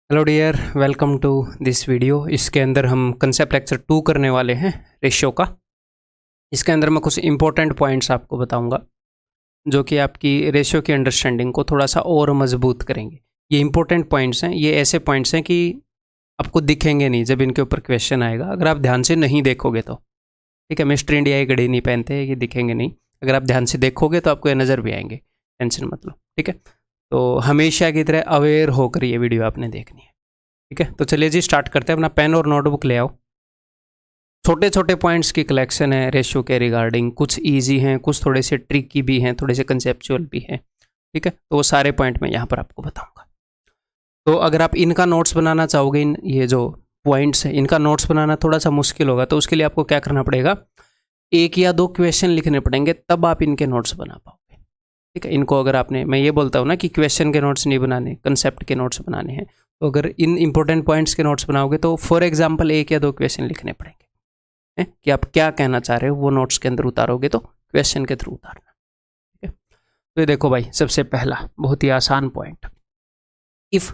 Hello dear, welcome to this video. इसके अंदर हम कंसेप्ट लेक्चर 2 करने वाले हैं रेशियो का। इसके अंदर मैं कुछ इंपॉर्टेंट पॉइंट्स आपको बताऊंगा जो कि आपकी रेशियो की अंडरस्टैंडिंग को थोड़ा सा और मजबूत करेंगे। ये इंपॉर्टेंट पॉइंट्स हैं, ये ऐसे पॉइंट्स हैं कि आपको दिखेंगे नहीं जब इनके ऊपर क्वेश्चन आएगा, अगर आप ध्यान से नहीं देखोगे तो। ठीक है, मिस्टर इंडिया ये घड़ी नहीं पहनते, ये दिखेंगे नहीं। अगर आप ध्यान से देखोगे तो आपको ये नज़र भी आएंगे, टेंशन मत लो। ठीक है, तो हमेशा की तरह अवेयर होकर ये वीडियो आपने देखनी है। ठीक है, तो चलिए जी स्टार्ट करते हैं। अपना पेन और नोटबुक ले आओ। छोटे छोटे पॉइंट्स की कलेक्शन है रेशियो के रिगार्डिंग। कुछ इजी हैं, कुछ थोड़े से ट्रिकी भी हैं, थोड़े से कंसेप्चुअल भी हैं। ठीक है, तो वो सारे पॉइंट मैं यहाँ पर आपको बताऊंगा। तो अगर आप इनका नोट्स बनाना चाहोगे, इन ये जो पॉइंट्स हैं इनका नोट्स बनाना थोड़ा सा मुश्किल होगा, तो उसके लिए आपको क्या करना पड़ेगा, एक या दो क्वेश्चन लिखने पड़ेंगे, तब आप इनके नोट्स बना पाओगे। ठीक है, इनको अगर आपने, मैं ये बोलता हूँ ना कि क्वेश्चन के नोट्स नहीं बनाने, कंसेप्ट के नोट्स बनाने हैं, तो अगर इन इंपॉर्टेंट पॉइंट्स के नोट्स बनाओगे तो फॉर एग्जांपल एक या दो क्वेश्चन लिखने पड़ेंगे कि आप क्या कहना चाह रहे हो, वो नोट्स के अंदर उतारोगे तो क्वेश्चन के थ्रू उतारना। ठीक है, तो ये देखो भाई, सबसे पहला बहुत ही आसान point, if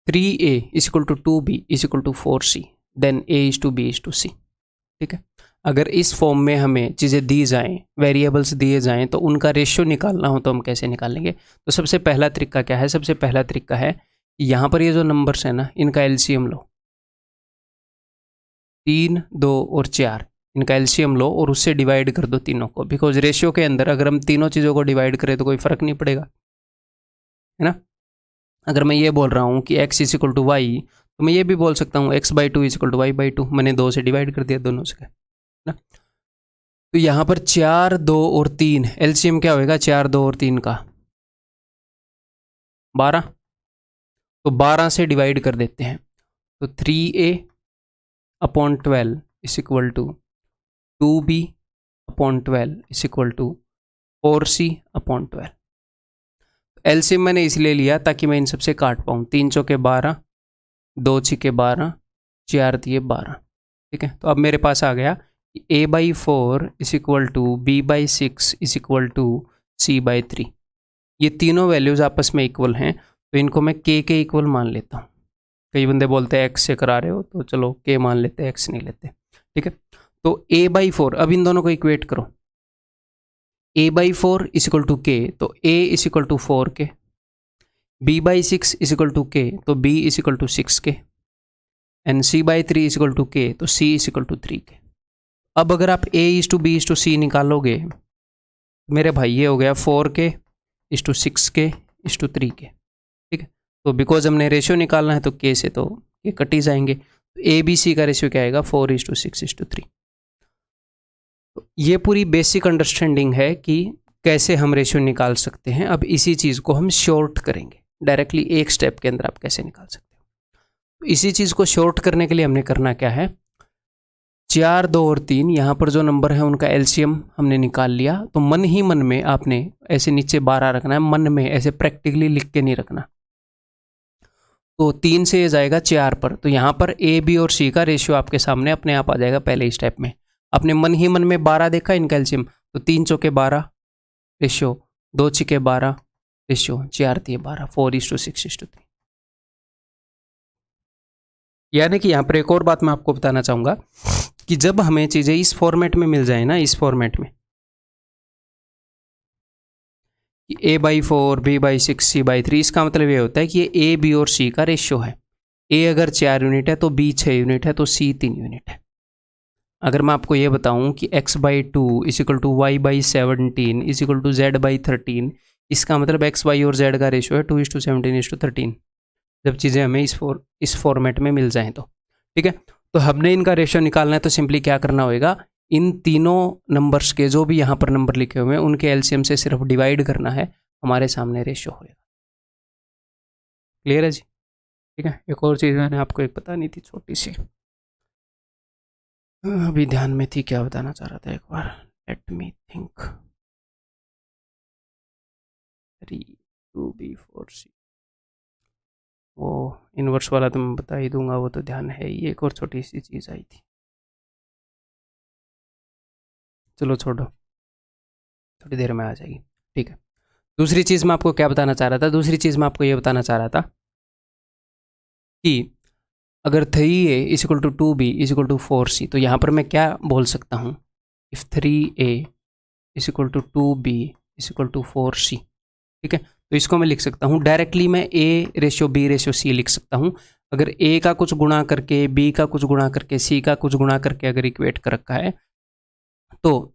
3a is equal to 2b is equal to 4c then a is to b is to c। ठीक है, अगर इस फॉर्म में हमें चीज़ें दी जाएं, वेरिएबल्स दिए जाएं, तो उनका रेशियो निकालना हो तो हम कैसे निकालेंगे। तो सबसे पहला तरीका क्या है, सबसे पहला तरीका है यहाँ पर ये जो नंबर्स है ना, इनका एलसीएम लो। 3, 2 और 4, इनका एलसीएम लो और उससे डिवाइड कर दो तीनों को। बिकॉज रेशियो के अंदर अगर हम तीनों चीज़ों को डिवाइड करें तो कोई फ़र्क नहीं पड़ेगा, है ना। अगर मैं ये बोल रहा हूँ कि x is equal to y, तो मैं ये भी बोल सकता हूँ x/2 is equal to y/2। मैंने 2 से डिवाइड कर दिया दोनों से, है ना। तो यहाँ पर 4, 2 और 3 एलसीएम क्या होएगा, 4, 2 और 3 का 12। तो 12 से डिवाइड कर देते हैं, तो 3a upon 12 is equal to 2b upon 12 is equal to 4c upon 12। LCM मैंने इसलिए लिया ताकि मैं इन सबसे काट पाऊँ। 3 चौके 12, 2 छिके 12, 4 दिए 12। ठीक है, तो अब मेरे पास आ गया a/4 is equal to b/6 is equal to c/3। ये तीनों वैल्यूज़ आपस में इक्वल हैं, तो इनको मैं k के इक्वल मान लेता हूँ। कई बंदे बोलते हैं x से करा रहे हो, तो चलो k मान लेते हैं, x नहीं लेते। ठीक है, तो a/4, अब इन दोनों को इक्वेट करो। a/4 is equal to k, तो a is equal to 4k, b/6 is equal to k, तो b is equal to 6k, and c/3 is equal to k, तो c is equal to 3k। अब अगर आप a is to b is to c निकालोगे मेरे भाई, ये हो गया 4k is to 6k is to 3k। ठीक है, तो बिकॉज हमने रेशियो निकालना है तो k से तो ये कट ही जाएंगे। तो ए बी सी का रेशियो क्या आएगा, 4 इज टू 6 इज टू 3। तो ये पूरी बेसिक अंडरस्टैंडिंग है कि कैसे हम रेशियो निकाल सकते हैं। अब इसी चीज़ को हम शॉर्ट करेंगे डायरेक्टली, एक स्टेप के अंदर आप कैसे निकाल सकते हो। तो इसी चीज़ को शॉर्ट करने के लिए हमने करना क्या है, 4, 2 और 3 यहाँ पर जो नंबर है उनका एलसीएम हमने निकाल लिया। तो मन ही मन में आपने ऐसे नीचे 12 रखना है, मन में ऐसे प्रैक्टिकली लिख के नहीं रखना। तो 3 से ये जाएगा 4 पर, तो यहाँ पर ए बी और सी का रेशियो आपके सामने अपने आप आ जाएगा पहले ही स्टेप में। आपने मन ही मन में 12 देखा इनका एलसीएम, तो 3 चौके 12 रेशियो, 2 छिके 12 रेशियो, 4 दिए 12, 4 इज टू 6 इज टू 3। यानी कि यहाँ पर एक और बात मैं आपको बताना चाहूँगा कि जब हमें चीज़ें इस फॉर्मेट में मिल जाए ना, इस फॉर्मेट में a/4 b/6 c/3, इसका मतलब ये होता है कि ये a b और c का रेशियो है। a अगर 4 यूनिट है तो b 6 यूनिट है तो c 3 यूनिट है। अगर मैं आपको ये बताऊं कि x/2 is equal to y/17 is equal to z/13, इसका मतलब x y और z का रेशियो है 2:17:13, जब चीज़ें हमें इस फॉर्मेट में मिल जाएं तो। ठीक है, तो हमने इनका रेशियो निकालना है, तो सिंपली क्या करना होगा, इन तीनों नंबर्स के जो भी यहाँ पर नंबर लिखे हुए हैं उनके एलसीएम से सिर्फ डिवाइड करना है, हमारे सामने रेशियो होएगा। क्लियर है जी। ठीक है, एक और चीज़ मैंने आपको एक बतानी थी छोटी सी, अभी ध्यान में थी, क्या बताना चाह रहा था, एक बार let me think. 3 2b 4c, वो इनवर्स वाला तो मैं बता ही दूंगा, वो तो ध्यान है ही। एक और छोटी सी चीज़ आई थी, चलो छोड़ो, थोड़ी देर में आ जाएगी। ठीक है, दूसरी चीज़ मैं आपको क्या बताना चाह रहा था, दूसरी चीज़ मैं आपको ये बताना चाह रहा था कि अगर 3A is equal to 2B is equal to 4C, तो यहाँ पर मैं क्या बोल सकता हूँ, if 3A is equal to 2B is equal to 4C, ठीक है। तो इसको मैं लिख सकता हूँ डायरेक्टली, मैं A/B/C लिख सकता हूँ। अगर A का कुछ गुणा करके, B का कुछ गुणा करके, C का कुछ गुणा करके अगर इक्वेट कर रखा है, तो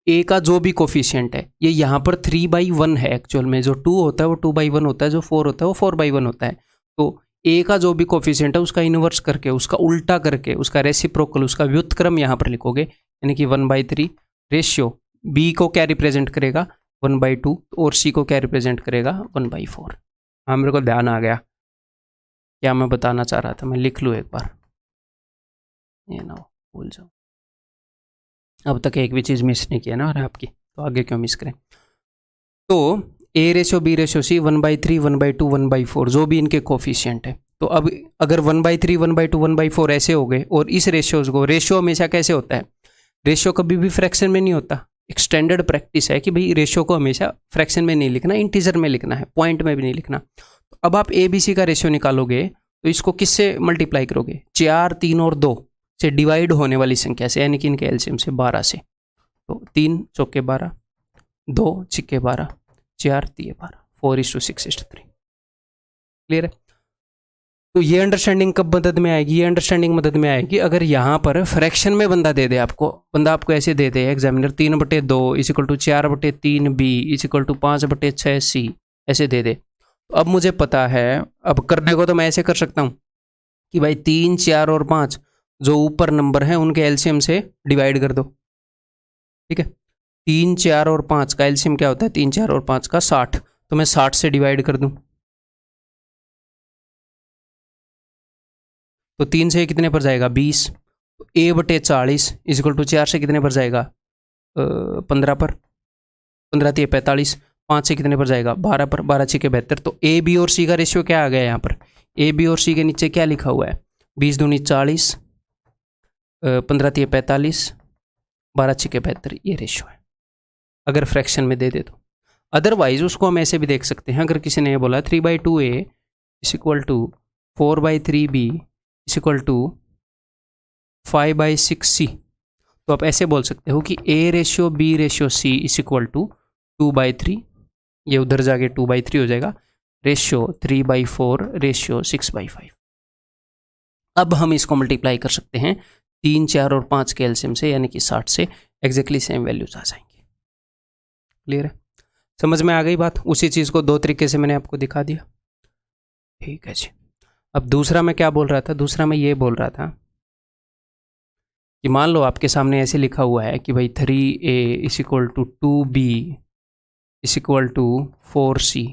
A का जो भी कोफिशिएंट है ये यहाँ पर 3/1 है एक्चुअल में। जो 2 होता है वो 2/1 होता है, जो 4 होता है वो 4/1 होता है। तो A का जो भी कोफिशिएंट है उसका इन्वर्स करके, उसका उल्टा करके, उसका रेसिप्रोकल, उसका व्युत्क्रम यहाँ पर लिखोगे, यानी कि 1/3 रेशियो B को क्या रिप्रेजेंट करेगा 1/2 और C को क्या रिप्रेजेंट करेगा 1/4। हाँ, मेरे को ध्यान आ गया क्या मैं बताना चाह रहा था। मैं लिख लूँ एक बार, ये ना भूल जाओ। अब तक एक भी चीज़ मिस नहीं किया ना और आपकी, तो आगे क्यों मिस करें। तो A/B/C 1/3 1/2 1/4 जो भी इनके कोफिशिएंट है, तो अब अगर 1/3 1/2 1/4 ऐसे हो गए, और इस रेशियोज को, रेशियो हमेशा कैसे होता है, रेशियो कभी भी फ्रैक्शन में नहीं होता। एक स्टैंडर्ड प्रैक्टिस है कि भाई रेशियो को हमेशा फ्रैक्शन में नहीं लिखना, इंटीजर में लिखना है, पॉइंट में भी नहीं लिखना। तो अब आप ABC का रेशियो निकालोगे तो इसको किससे मल्टीप्लाई करोगे, 4 3 और 2 से डिवाइड होने वाली संख्या से, यानी कि इनके एलसीएम से 12 से। तो 3 चौके 12, 2 छिक्के 12, 4 तिये 12, 4:6:3। क्लियर है। तो ये अंडरस्टैंडिंग कब मदद में आएगी, ये अंडरस्टैंडिंग मदद में आएगी अगर यहाँ पर फ्रैक्शन में बंदा दे दे आपको, बंदा आपको ऐसे दे दे examiner 3/2 is equal to 4/3B is equal to 5/6C ऐसे दे दे। तो अब मुझे पता है, अब करने को तो मैं ऐसे कर सकता हूँ कि भाई 3 4 और 5 जो ऊपर नंबर हैं उनके एलसीएम से डिवाइड कर दो, ठीक है। 3 4 और 5 का एलसीएम क्या होता है, 3 4 और 5 का 60, तो मैं 60 से डिवाइड कर दूं, तो 3 से कितने पर जाएगा 20, तो A/40 इज इक्वल टू 4 से कितने पर जाएगा 15 पर, 15 तिये 45, 5 से कितने पर जाएगा 12 पर, 12 छिके 72। तो A B और C का रेशियो क्या आ गया यहाँ पर, AB और C के नीचे क्या लिखा हुआ है, 20 दूनी 40, 15 तिये 45, 12 छिके 72, ये रेशियो है अगर फ्रैक्शन में दे दे तो। अदरवाइज उसको हम ऐसे भी देख सकते हैं, अगर किसी ने ये बोला 3/2A is equal to 4/3B is equal to 5/6C, तो आप ऐसे बोल सकते हो कि A/B/C इज इक्वल टू 2/3, ये उधर जाके 2/3 हो जाएगा, रेशियो 3/4 रेशियो 6/5। अब हम इसको मल्टीप्लाई कर सकते हैं 3 4 और 5 के एलसीएम से, यानी कि 60 से, एग्जैक्टली सेम वैल्यूज आ जाएंगे। क्लियर है, समझ में आ गई बात। उसी चीज़ को दो तरीके से मैंने आपको दिखा दिया, ठीक है जी। अब दूसरा मैं क्या बोल रहा था, दूसरा मैं ये बोल रहा था कि मान लो आपके सामने ऐसे लिखा हुआ है कि भाई 3A is equal to 2B is equal to 4C,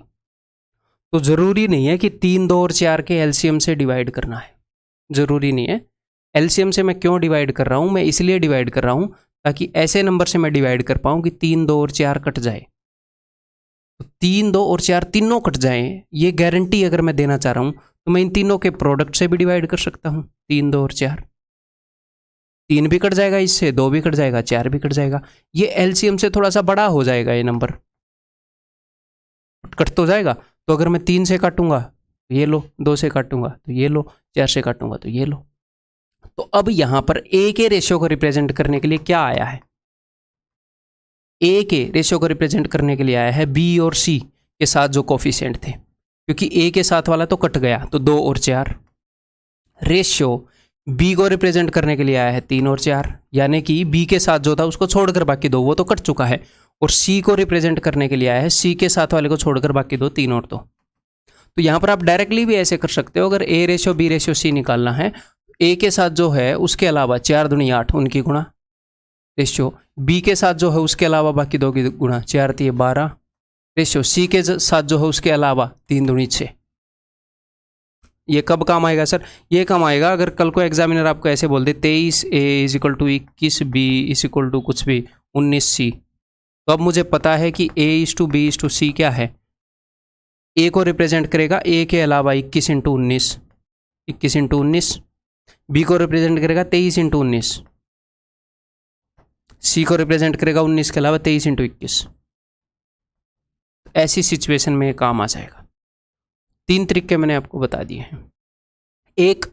तो ज़रूरी नहीं है कि 3 2 और 4 के एलसीएम से डिवाइड करना है, ज़रूरी नहीं है। एलसीएम से मैं क्यों डिवाइड कर रहा हूँ, मैं इसलिए डिवाइड कर रहा हूँ ताकि ऐसे नंबर से मैं डिवाइड कर पाऊँ कि 3 2 और 4 कट जाए, तो 3 2 और 4 तीनों कट जाएं, ये गारंटी अगर मैं देना चाह रहा हूँ तो मैं इन तीनों के प्रोडक्ट से भी डिवाइड कर सकता हूँ। 3 2 और 4, 3 भी कट जाएगा इससे, 2 भी कट जाएगा, 4 भी कट जाएगा। ये एलसीएम से थोड़ा सा बड़ा हो जाएगा, ये नंबर कट तो जाएगा। तो अगर मैं 3 से काटूंगा तो ये लो, 2 से काटूंगा तो ये लो, 4 से काटूंगा तो ये लो। तो अब यहां पर A के रेशियो को रिप्रेजेंट करने के लिए क्या आया है, A के रेशियो को रिप्रेजेंट करने के लिए आया है B और C के साथ जो कोफिशिएंट थे, क्योंकि A के साथ वाला तो कट गया, तो 2 और 4। रेशियो B को रिप्रेजेंट करने के लिए आया है 3 और 4, यानी कि B के साथ जो था उसको छोड़कर बाकी 2 वो तो कट चुका है, और C को रिप्रेजेंट करने के लिए आया है C के साथ वाले को छोड़कर बाकी 2, 3 और 2। तो यहाँ पर आप डायरेक्टली भी ऐसे कर सकते हो, अगर A/B/C निकालना है, A के साथ जो है उसके अलावा 4 दूनी 8 उनकी गुणा, रेशियो B के साथ जो है उसके अलावा बाकी 2 की गुणा, 4 तिये 12, रेशियो C के साथ जो है उसके अलावा 3 दूनी 6। ये कब काम आएगा सर, ये काम आएगा अगर कल को एग्जामिनर आपको ऐसे बोल दे 23A is equal to 21B is equal to कुछ भी 19C, तो अब मुझे पता है कि A/B/C क्या है, A को रिप्रेजेंट करेगा A के अलावा 21 × 19, 21 × 19, B को रिप्रेजेंट करेगा 23 × 19, C को रिप्रेजेंट करेगा 19 के अलावा 23 × 21। ऐसी सिचुएशन में काम आ जाएगा। 3 तरीके मैंने आपको बता दिए हैं। एक,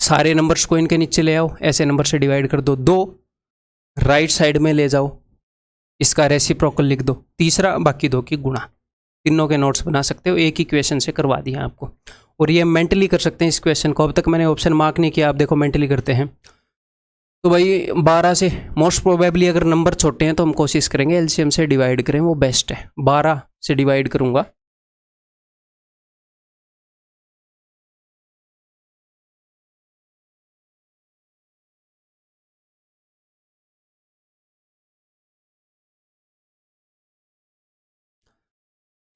सारे नंबर्स को इनके नीचे ले आओ, ऐसे नंबर से डिवाइड कर दो। दो, राइट साइड में ले जाओ, इसका रेसिप्रोकल लिख दो। तीसरा, बाकी दो की गुणा। तीनों के नोट्स बना सकते हो, एक ही क्वेश्चन से करवा दिया आपको। और ये मेंटली कर सकते हैं इस क्वेश्चन को। अब तक मैंने ऑप्शन मार्क नहीं किया, आप देखो मेंटली करते हैं। तो भाई 12 से मोस्ट प्रोबेबली अगर नंबर छोटे हैं तो हम कोशिश करेंगे एलसीएम से डिवाइड करें, वो बेस्ट है। 12 से डिवाइड करूंगा,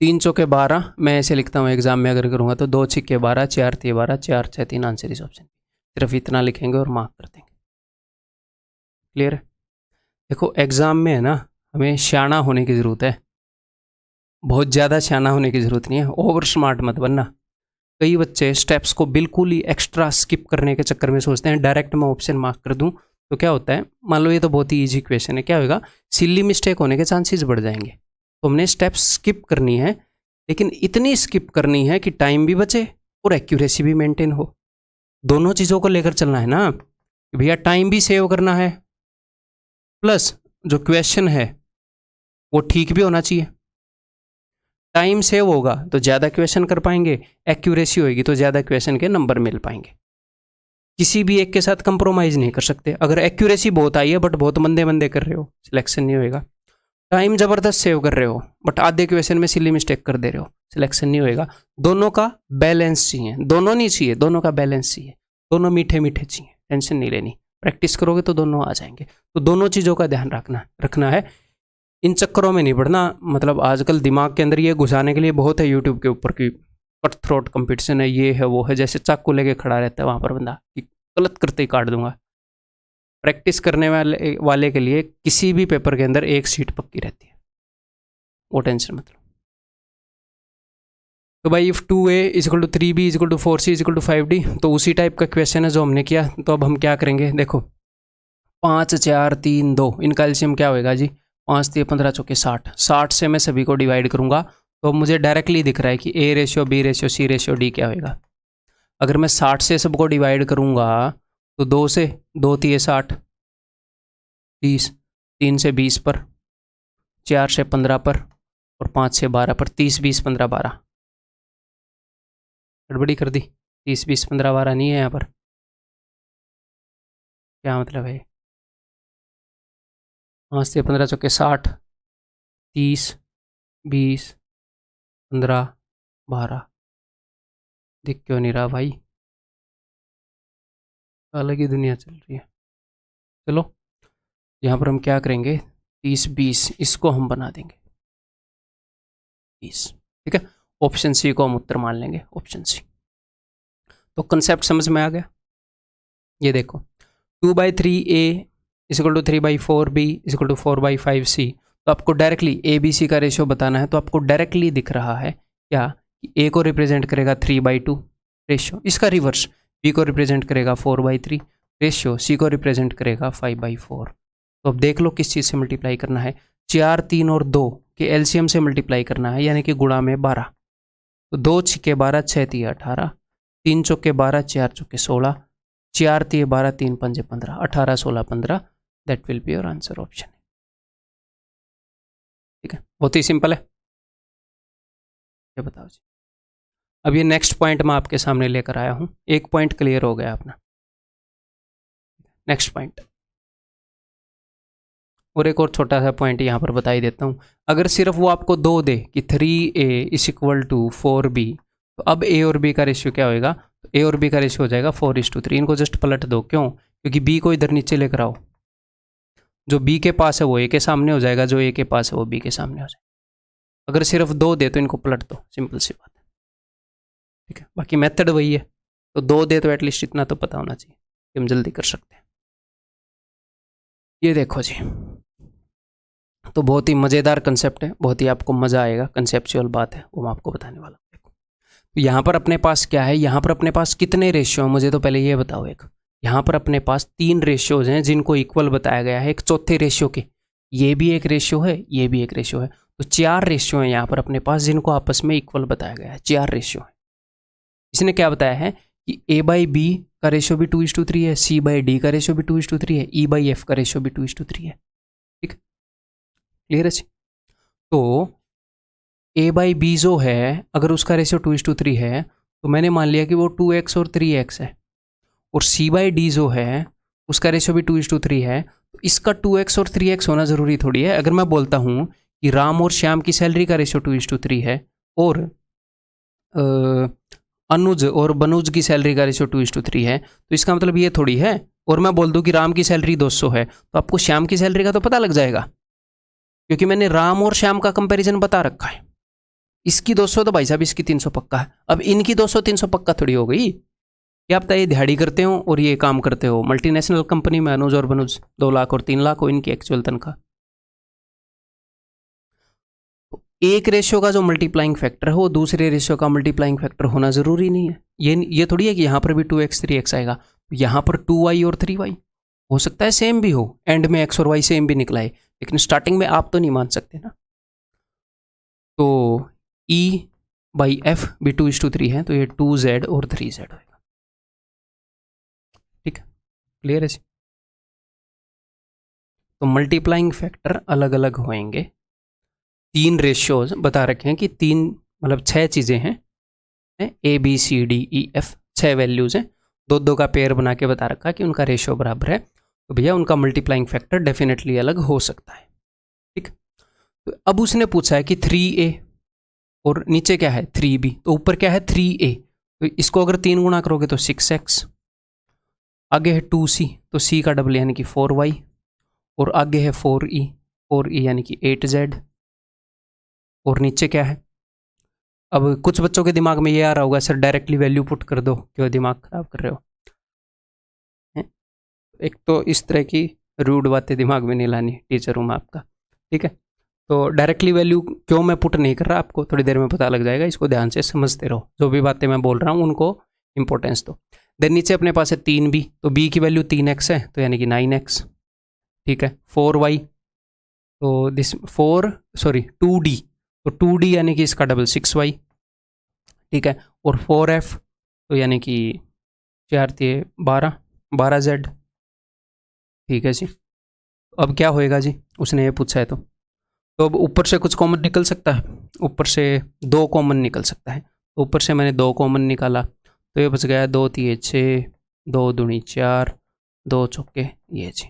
तीन चौके 12, मैं ऐसे लिखता हूँ एग्जाम में अगर करूँगा तो 2 छिक्के 12, 4 तिये 12, 4 6 3, आंसर इस ऑप्शन। सिर्फ इतना लिखेंगे और मार्क कर देंगे। क्लियर है? देखो एग्जाम में है ना, हमें शाना होने की ज़रूरत है, बहुत ज़्यादा शाना होने की ज़रूरत नहीं है। ओवर स्मार्ट मत बनना। कई बच्चे स्टेप्स को बिल्कुल ही एक्स्ट्रा स्किप करने के चक्कर में सोचते हैं डायरेक्ट मैं ऑप्शन मार्क कर दूं तो क्या होता है, मान लो ये तो बहुत ही ईजी क्वेश्चन है, क्या होगा, सिली मिस्टेक होने के चांसेस बढ़ जाएंगे। तो हमने स्टेप्स स्किप करनी है, लेकिन इतनी स्किप करनी है कि टाइम भी बचे और एक्यूरेसी भी मेंटेन हो। दोनों चीज़ों को लेकर चलना है ना भैया, टाइम भी सेव करना है प्लस जो क्वेश्चन है वो ठीक भी होना चाहिए। टाइम सेव होगा तो ज़्यादा क्वेश्चन कर पाएंगे, एक्यूरेसी होगी तो ज़्यादा क्वेश्चन के नंबर मिल पाएंगे। किसी भी एक के साथ कंप्रोमाइज़ नहीं कर सकते। अगर एक्यूरेसी बहुत आई है बट बहुत मंदे मंदे कर रहे हो, सिलेक्शन नहीं होएगा। टाइम ज़बरदस्त सेव कर रहे हो बट आधे क्वेश्चन में सिली मिस्टेक कर दे रहे हो, सिलेक्शन नहीं होएगा। दोनों का बैलेंस चाहिए, दोनों नहीं चाहिए, दोनों का बैलेंस चाहिए। दोनों मीठे मीठे चाहिए, टेंशन नहीं लेनी। प्रैक्टिस करोगे तो दोनों आ जाएंगे। तो दोनों चीज़ों का ध्यान रखना है। इन चक्करों में नहीं पड़ना। मतलब आजकल दिमाग के अंदर ये घुसाने के लिए बहुत है यूट्यूब के ऊपर की कट थ्रोट कंपटीशन है, ये है वो है, जैसे चाकू लेके खड़ा रहता है वहाँ पर बंदा कि गलत करते ही काट दूंगा। प्रैक्टिस करने वाले के लिए किसी भी पेपर के अंदर एक सीट पक्की रहती है, वो टेंशन मतलब। तो भाई if 2a = 3b = 4c = 5d, तो उसी टाइप का क्वेश्चन है जो हमने किया। तो अब हम क्या करेंगे, देखो 5 4 3 2, इनका एलसीएम क्या होएगा जी, 5 3 15 चौके 60। 60 से मैं सभी को डिवाइड करूंगा तो मुझे डायरेक्टली दिख रहा है कि a ratio b ratio c ratio d क्या होएगा। अगर मैं 60 से सबको डिवाइड करूंगा तो 2 से 2 तिये 60, 30, 3 से 20 पर, 4 से 15 पर और 5 से 12 पर। 30 20 15 12, गड़बड़ी कर दी। 30 20 15 12 नहीं है यहाँ पर, क्या मतलब है। 5 से 15 चौके 60, 30 20 15 12, दिख क्यों नहीं रहा भाई, अलग ही दुनिया चल रही है। चलो यहाँ पर हम क्या करेंगे, 30 20 इसको हम बना देंगे 20, ठीक है। ऑप्शन सी को हम उत्तर मान लेंगे, ऑप्शन सी। तो कंसेप्ट समझ में आ गया। ये देखो 2/3a = 3/4b = 4/5c। तो आपको डायरेक्टली ए बी सी का रेशियो बताना है, तो आपको डायरेक्टली दिख रहा है क्या कि ए को रिप्रेजेंट करेगा 3/2 रेशियो, इसका रिवर्स बी को रिप्रेजेंट करेगा 4/3 रेशियो, सी को रिप्रेजेंट करेगा 5/4। तो अब देख लो किस चीज़ से मल्टीप्लाई करना है, 4 3 और 2 के एलसीएम से मल्टीप्लाई करना है, यानी कि गुणा में 12। तो 2 छिक्के 12, 6 तिये 18, 3 चौके 12, 4 चौके 16, 4 तिये 12, 3 पंजे 15, 18 16 15, that will be your answer, option. ठीक है, बहुत ही सिंपल है। ये बताओ जी। अब ये नेक्स्ट पॉइंट मैं आपके सामने लेकर आया हूं, एक पॉइंट क्लियर हो गया अपना। नेक्स्ट पॉइंट, और एक और छोटा सा पॉइंट यहाँ पर बता ही देता हूँ। अगर सिर्फ वो आपको 2 दे कि 3a = 4b, तो अब a और b का रेशियो क्या होएगा, तो a और b का रेशियो हो जाएगा 4:3। इनको जस्ट पलट दो, क्यों, क्योंकि b को इधर नीचे लेकर आओ। जो b के पास है वो a के सामने हो जाएगा, जो a के पास है वो b के सामने हो जाएगा। अगर सिर्फ 2 दे तो इनको पलट दो, सिंपल सी बात है। ठीक है, बाकी मेथड वही है। तो 2 दे तो एटलीस्ट इतना तो पता होना चाहिए कि हम जल्दी कर सकते हैं। ये देखो जी, तो बहुत ही मज़ेदार कंसेप्ट है, बहुत ही आपको मज़ा आएगा। कंसेप्चुअल बात है वो मैं आपको बताने वाला हूँ। देखो तो यहाँ पर अपने पास क्या है, यहाँ पर अपने पास कितने रेशियो हैं, मुझे तो पहले ये बताओ। एक यहाँ पर अपने पास 3 रेशियोज हैं जिनको इक्वल बताया गया है, एक चौथे रेशियो के, ये भी एक रेशियो है, ये भी एक रेशियो है। तो 4 रेशियो हैं यहाँ पर अपने पास जिनको आपस में इक्वल बताया गया है, 4 रेशियो है। इसने क्या बताया है कि ए बाई बी का रेशियो भी 2:3 है, सी बाई डी का रेशियो भी 2:3 है, ई बाई एफ का रेशियो भी 2:3 है। ठीक, क्लियर है जी। तो ए बाई बी जो है अगर उसका रेशियो 2:3 है तो मैंने मान लिया कि वो 2x और 3x है, और सी बाई डी जो है उसका रेशियो भी 2:3 है, तो इसका 2x और 3x होना ज़रूरी थोड़ी है। अगर मैं बोलता हूँ कि राम और श्याम की सैलरी का रेशियो 2:3 है और अनुज और बनुज की सैलरी का रेशियो 2:3 है, तो इसका मतलब ये थोड़ी है। और मैं बोल दूं कि राम की सैलरी 200 है तो आपको श्याम की सैलरी का तो पता लग जाएगा, क्योंकि मैंने राम और श्याम का कंपैरिजन बता रखा है। इसकी 200 तो भाई साहब इसकी 300 पक्का है। अब इनकी 200 300 पक्का थोड़ी हो गई। क्या आप ये दिहाड़ी करते हो और ये काम करते हो, मल्टीनेशनल कंपनी में अनुज और बनुज 2 लाख और 3 लाख हो इनकी एक्चुअल तनख्वाह। एक रेशियो का जो मल्टीप्लाइंग फैक्टर है वो दूसरे रेशियो का मल्टीप्लाइंग फैक्टर होना जरूरी नहीं है। ये थोड़ी है कि यहाँ पर भी 2x 3x आएगा, यहाँ पर 2y और 3y हो सकता है सेम भी हो, एंड में x और y सेम भी निकला है, लेकिन स्टार्टिंग में आप तो नहीं मान सकते ना। तो e बाई एफ भी 2:3 है, तो ये 2z और 3z होगा। ठीक है, क्लियर है जी। तो मल्टीप्लाइंग फैक्टर अलग अलग होंगे। 3 रेशियोज बता रखे हैं कि 3 मतलब 6 चीज़ें हैं, A B C D E F 6 values हैं, 2 का पेयर बना के बता रखा है कि उनका रेशियो बराबर है, तो भैया उनका मल्टीप्लाइंग फैक्टर डेफिनेटली अलग हो सकता है। ठीक, तो अब उसने पूछा है कि 3a और नीचे क्या है 3b, तो ऊपर क्या है 3a, तो इसको अगर 3 गुणा करोगे तो 6x, आगे है 2c तो c का डबल यानी कि 4y, और आगे है 4e यानी कि 8z, और नीचे क्या है। अब कुछ बच्चों के दिमाग में ये आ रहा होगा सर डायरेक्टली वैल्यू पुट कर दो, क्यों दिमाग खराब कर रहे हो। एक तो इस तरह की रूड बातें दिमाग में नहीं लानी, टीचर हूँ मैं आपका। ठीक है, तो डायरेक्टली वैल्यू क्यों मैं पुट नहीं कर रहा आपको थोड़ी देर में पता लग जाएगा, इसको ध्यान से समझते रहो, जो भी बातें मैं बोल रहा हूँ उनको इंपॉर्टेंस दो। देन नीचे अपने पास है 3b, तो b की वैल्यू 3x है तो यानी कि 9x। ठीक है, 4y तो दिस 2d तो 2d यानी कि इसका डबल 6y। ठीक है, और 4f तो यानी कि 4 12z। ठीक है जी, अब क्या होएगा जी, उसने ये पूछा है तो अब ऊपर से कुछ कॉमन निकल सकता है, ऊपर से 2 कॉमन निकल सकता है, तो ऊपर से मैंने 2 कॉमन निकाला तो ये बच गया 2 3 6 2 दूनी 4 2 चौके ये जी।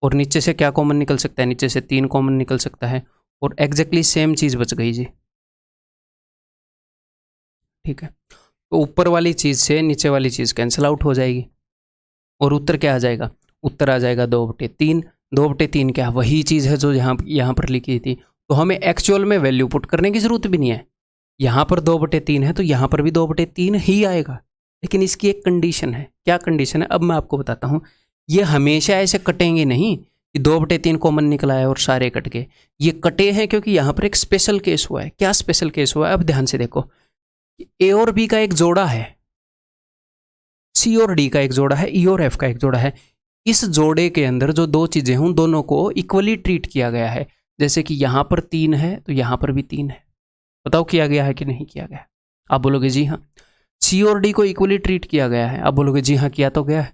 और नीचे से क्या कॉमन निकल सकता है, नीचे से 3 कॉमन निकल सकता है, और एग्जैक्टली सेम चीज़ बच गई जी। ठीक है, तो ऊपर वाली चीज़ से नीचे वाली चीज़ कैंसिल आउट हो जाएगी, और उत्तर क्या आ जाएगा, उत्तर आ जाएगा 2/3। 2/3 क्या वही चीज़ है जो यहाँ पर लिखी थी, तो हमें एक्चुअल में वैल्यू पुट करने की ज़रूरत भी नहीं है। यहाँ पर 2/3 है तो यहाँ पर भी 2/3 ही आएगा, लेकिन इसकी एक कंडीशन है। क्या कंडीशन है, अब मैं आपको बताता हूँ। ये हमेशा ऐसे कटेंगे नहीं कि 2/3 कॉमन निकला है और सारे कट गए। ये कटे हैं क्योंकि यहाँ पर एक स्पेशल केस हुआ है। क्या स्पेशल केस हुआ है, अब ध्यान से देखो। ए और बी का एक जोड़ा है, सी और डी का एक जोड़ा है, ई और एफ का एक जोड़ा है। इस जोड़े के अंदर जो 2 चीज़ें हैं उन दोनों को इक्वली ट्रीट किया गया है। जैसे कि यहाँ पर 3 है तो यहाँ पर भी 3 है। बताओ किया गया है कि नहीं किया गया। आप बोलोगे जी हाँ। सी और डी को इक्वली ट्रीट किया गया है। आप बोलोगे जी हाँ किया तो गया है।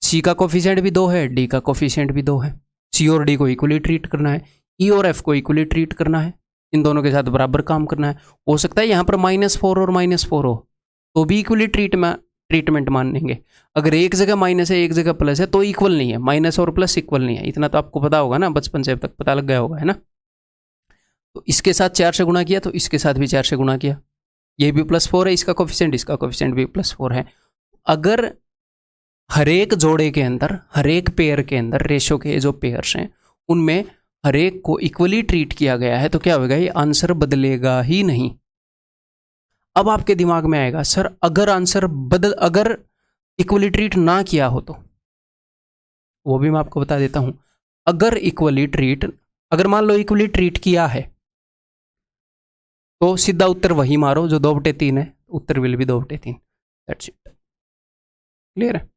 सी का कोफिशिएंट भी 2 है, डी का कोफिशिएंट भी 2 है। सी और डी को इक्वली ट्रीट करना है, ई और एफ को इक्वली ट्रीट करना है, इन दोनों के साथ बराबर काम करना है। हो सकता है यहाँ पर -4 और -4 हो तो भी इक्वली ट्रीटमेंट मानेंगे। अगर एक जगह माइनस है एक जगह प्लस है तो इक्वल नहीं है, माइनस और प्लस इक्वल नहीं है। इतना तो आपको पता होगा ना, बचपन से अब तक पता लग गया होगा, है ना। तो इसके साथ 4 से गुणा किया तो इसके साथ भी 4 से गुणा किया, ये भी +4 है, इसका कोफिशिएंट भी +4 है। अगर हर एक जोड़े के अंदर, हर एक पेयर के अंदर रेशो के जो पेयर्स हैं उनमें हर एक को इक्वली ट्रीट किया गया है तो क्या होगा, ये आंसर बदलेगा ही नहीं। अब आपके दिमाग में आएगा सर अगर इक्वली ट्रीट ना किया हो तो, वो भी मैं आपको बता देता हूं। अगर मान लो इक्वली ट्रीट किया है तो सीधा उत्तर वही मारो जो 2/3 है, उत्तर विल भी 2/3। दैट्स इट, क्लियर है।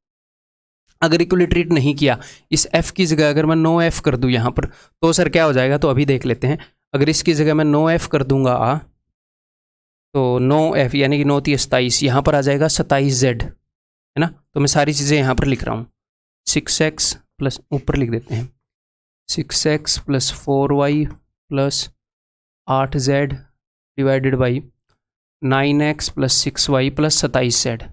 अगर इक्वली ट्रीट नहीं किया, इस f की जगह अगर मैं नो f कर दूं यहां पर तो सर क्या हो जाएगा, तो अभी देख लेते हैं। अगर इसकी जगह मैं नो f कर दूंगा तो 9F यानी कि 9 × 27, यहाँ पर आ जाएगा 27Z, है ना। तो मैं सारी चीज़ें यहाँ पर लिख रहा हूँ। 6x प्लस, ऊपर लिख देते हैं, 6x plus 4y plus 8z divided by 9x plus 6y plus 27z।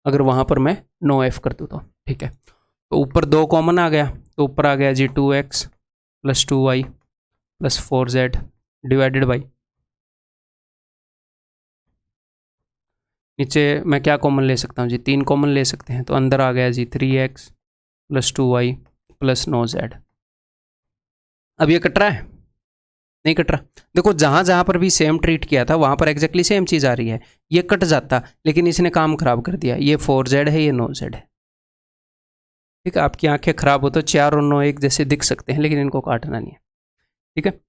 अगर वहाँ पर मैं 9F कर दूँ तो ठीक है। तो ऊपर 2 कॉमन आ गया, तो ऊपर आ गया जी 2x plus 2y plus 4z divided by, नीचे मैं क्या कॉमन ले सकता हूँ जी, 3 कॉमन ले सकते हैं, तो अंदर आ गया जी 3x plus 2y plus 9z। अब ये कट रहा है? नहीं कट रहा। देखो जहाँ जहाँ पर भी सेम ट्रीट किया था वहाँ पर एग्जैक्टली सेम चीज़ आ रही है। ये कट जाता, लेकिन इसने काम खराब कर दिया। ये 4z है, ये 9z है। ठीक है, आपकी आंखें खराब हो तो 4 और 9 एक जैसे दिख सकते हैं, लेकिन इनको काटना नहीं है। ठीक है,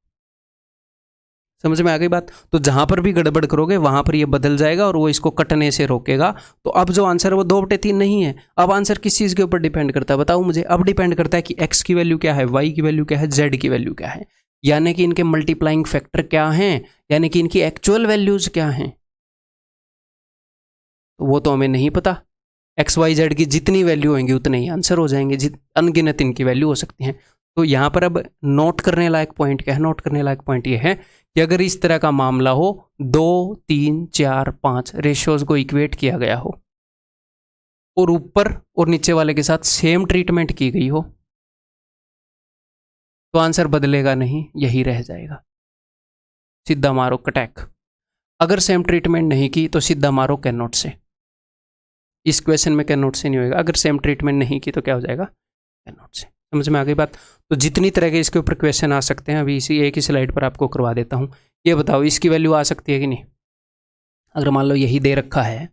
समझ में आ गई बात। तो जहाँ पर भी गड़बड़ करोगे वहाँ पर ये बदल जाएगा और वो इसको कटने से रोकेगा। तो अब जो आंसर है वो 2/3 नहीं है। अब आंसर किस चीज़ के ऊपर डिपेंड करता है बताओ मुझे। अब डिपेंड करता है कि x की वैल्यू क्या है, y की वैल्यू क्या है, z की वैल्यू क्या है, यानी कि इनके मल्टीप्लाइंग फैक्टर क्या हैं, यानी कि इनकी एक्चुअल वैल्यूज क्या हैं। तो वो तो हमें नहीं पता। एक्स वाई जेड की जितनी वैल्यू होंगी उतने ही आंसर हो जाएंगे, अनगिनत इनकी वैल्यू हो सकती हैं। तो यहाँ पर अब नोट करने लायक पॉइंट क्या है? नोट करने लायक पॉइंट ये है कि अगर इस तरह का मामला हो, 2, 3, 4, 5 रेशियोज को इक्वेट किया गया हो और ऊपर और नीचे वाले के साथ सेम ट्रीटमेंट की गई हो, तो आंसर बदलेगा नहीं, यही रह जाएगा। सीधा मारो कटैक। अगर सेम ट्रीटमेंट नहीं की तो सीधा मारो कैन नॉट से। इस क्वेश्चन में कैन नॉट से नहीं होगा। अगर सेम ट्रीटमेंट नहीं की तो क्या हो जाएगा? कैन नॉट से। समझ में आ गई बात। तो जितनी तरह के इसके ऊपर क्वेश्चन आ सकते हैं, अभी इसी एक ही स्लाइड पर आपको करवा देता हूँ। ये बताओ इसकी वैल्यू आ सकती है कि नहीं? अगर मान लो यही दे रखा है,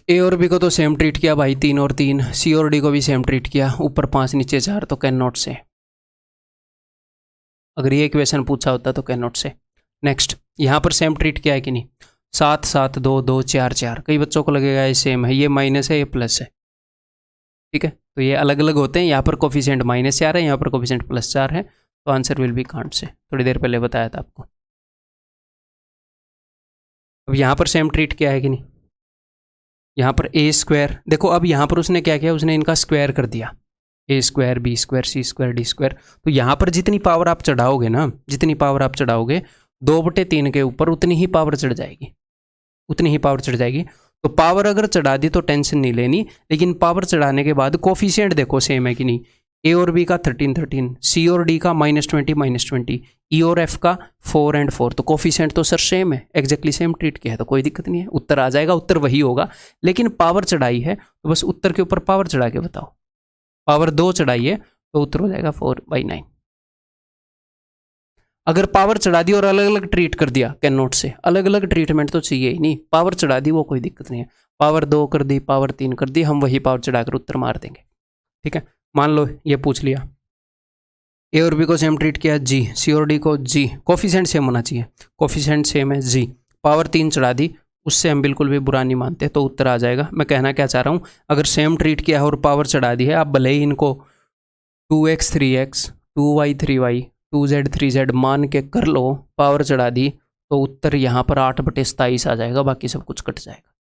ए और बी को तो सेम ट्रीट किया भाई, 3 और 3, सी और डी को भी सेम ट्रीट किया, ऊपर 5 नीचे 4, तो कैन नॉट से। अगर ये क्वेश्चन पूछा होता तो कैन नॉट से। नेक्स्ट, यहाँ पर सेम ट्रीट किया है कि नहीं? 7, 7, 2, 2, 4, 4। कई बच्चों को लगेगा ये सेम है, ये माइनस है, ये प्लस है। ठीक है, तो ये अलग अलग होते हैं। यहाँ पर कोफिशिएंट -4 है, यहाँ पर कोफिशिएंट +4 है, तो answer will B can't say. थोड़ी देर पहले बताया था आपको। अब यहाँ पर सेम ट्रीट किया है कि नहीं? यहाँ पर a², देखो अब यहाँ पर उसने क्या किया, उसने इनका स्क्वायर कर दिया, a², b², c², d²। तो यहाँ पर जितनी पावर आप चढ़ाओगे ना, जितनी पावर आप चढ़ाओगे 2/3 के ऊपर उतनी ही पावर चढ़ जाएगी, उतनी ही पावर चढ़ जाएगी। तो पावर अगर चढ़ा दी तो टेंशन नहीं लेनी, लेकिन पावर चढ़ाने के बाद कोफिशिएंट देखो सेम है कि नहीं। ए और बी का 13, 13, सी और डी का -20, -20, ई और एफ का 4 और 4। तो कोफिशिएंट तो सर सेम है, एग्जैक्टली सेम ट्रीट किया है, तो कोई दिक्कत नहीं है, उत्तर आ जाएगा, उत्तर वही होगा। लेकिन पावर चढ़ाई है तो बस उत्तर के ऊपर पावर चढ़ा के बताओ। पावर 2 चढ़ाई है तो उत्तर हो जाएगा 4/9। अगर पावर चढ़ा दी और अलग अलग ट्रीट कर दिया कैन नॉट से, अलग अलग ट्रीटमेंट तो चाहिए ही नहीं, पावर चढ़ा दी वो कोई दिक्कत नहीं है। पावर 2 कर दी, पावर 3 कर दी, हम वही पावर चढ़ाकर उत्तर मार देंगे। ठीक है, मान लो ये पूछ लिया, ए और बी को सेम ट्रीट किया जी, सी और डी को जी, कोफिशिएंट सेम होना चाहिए, कोफिशिएंट सेम है जी, पावर 3 चढ़ा दी, उससे हम बिल्कुल भी बुरा नहीं मानते, तो उत्तर आ जाएगा। मैं कहना क्या चाह रहा हूँ, अगर सेम ट्रीट किया है और पावर चढ़ा दी है, आप भले ही इनको 2x 3x, 2y 3y, 2z 3z मान के कर लो, पावर चढ़ा दी, तो उत्तर यहाँ पर 8/27 आ जाएगा, बाकी सब कुछ कट जाएगा।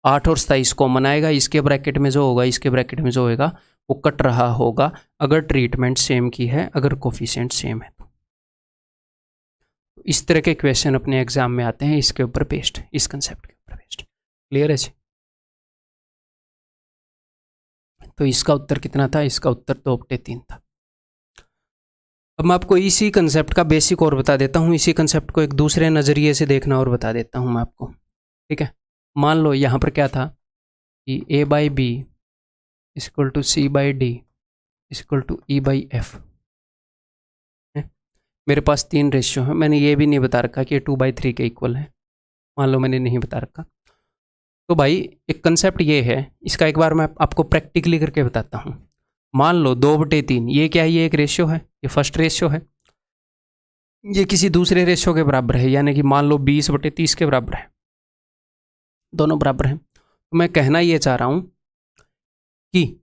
8 और 27 कॉमन आएगा, इसके ब्रैकेट में जो होगा, इसके ब्रैकेट में जो होगा वो कट रहा होगा, अगर ट्रीटमेंट सेम की है, अगर कोफिशिएंट सेम है तो। इस तरह के क्वेश्चन अपने एग्जाम में आते हैं, इसके ऊपर बेस्ड, इस कंसेप्ट के ऊपर बेस्ड। क्लियर है जी? तो इसका उत्तर कितना था? इसका उत्तर 2/3 था। अब मैं आपको इसी कंसेप्ट का बेसिक और बता देता हूँ, इसी कंसेप्ट को एक दूसरे नज़रिए से देखना और बता देता हूँ मैं आपको। ठीक है, मान लो यहाँ पर क्या था कि a/b = c/d = e/f। मेरे पास 3 रेशियो है, मैंने ये भी नहीं बता रखा कि ये 2/3 के इक्वल है, मान लो मैंने नहीं बता रखा। तो भाई एक कंसेप्ट ये है, इसका एक बार मैं आपको प्रैक्टिकली करके बताता हूँ। मान लो 2/3, ये क्या है? ये एक रेशियो है, ये फर्स्ट रेशियो है, ये किसी दूसरे रेशियो के बराबर है, यानी कि मान लो 20/30 के बराबर है, दोनों बराबर हैं। तो मैं कहना ये चाह रहा हूँ कि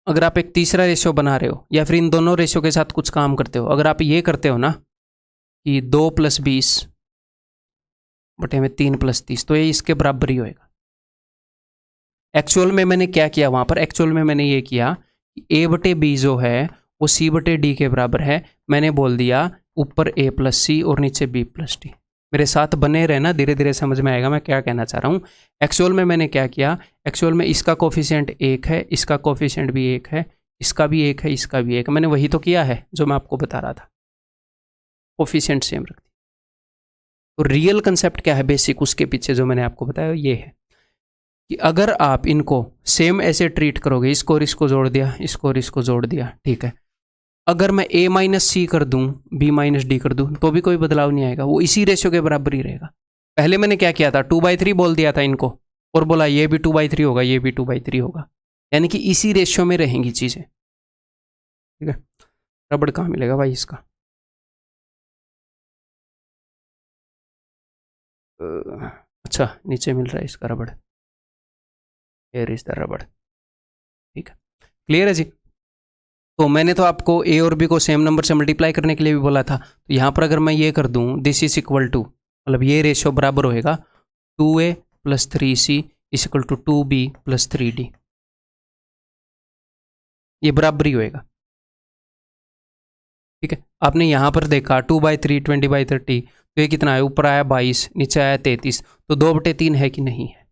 अगर आप एक तीसरा रेशियो बना रहे हो या फिर इन दोनों रेशियो के साथ कुछ काम करते हो, अगर आप ये करते हो ना कि 2 + 20 बटे में 3 + 30, तो ये इसके बराबर ही होएगा। एक्चुअल में मैंने क्या किया वहाँ पर, एक्चुअल में मैंने ये किया कि a/b जो है वो c/d के बराबर है। मैंने बोल दिया ऊपर a + c और नीचे b + d। मेरे साथ बने रहना, धीरे धीरे समझ में आएगा मैं क्या कहना चाह रहा हूँ। एक्चुअल में मैंने क्या किया, एक्चुअल में इसका कोफिशिएंट 1 है, इसका कोफिशिएंट भी 1 है, इसका भी 1 है, इसका भी 1। मैंने वही तो किया है जो मैं आपको बता रहा था, कोफिशिएंट सेम रख दिया। तो रियल कंसेप्ट क्या है बेसिक उसके पीछे जो मैंने आपको बताया ये है कि अगर आप इनको सेम ऐसे ट्रीट करोगे, इसको और इसको जोड़ दिया, इसको और इसको जोड़ दिया, ठीक है। अगर मैं a - c कर दूं, b - d कर दूं, तो भी कोई बदलाव नहीं आएगा, वो इसी रेशियो के बराबर ही रहेगा। पहले मैंने क्या किया था, 2/3 बोल दिया था इनको और बोला ये भी 2/3 होगा, ये भी 2/3 होगा, यानी कि इसी रेशियो में रहेंगी चीज़ें, ठीक है। रबड़ कहाँ मिलेगा भाई इसका, अच्छा नीचे मिल रहा है इसका रबड़, हियर इज द रबड़, ठीक है। क्लियर है जी। तो मैंने तो आपको a और b को सेम नंबर से मल्टीप्लाई करने के लिए भी बोला था। तो यहाँ पर अगर मैं ये कर दूँ, दिस इज इक्वल टू, मतलब ये रेशियो बराबर होएगा 2a + 3c = 2b + 3d, ये बराबर ही होएगा, ठीक है। आपने यहाँ पर देखा 2/3 20/30, तो ये कितना है, ऊपर आया 22, नीचे आया 33, तो 2/3 है कि नहीं है।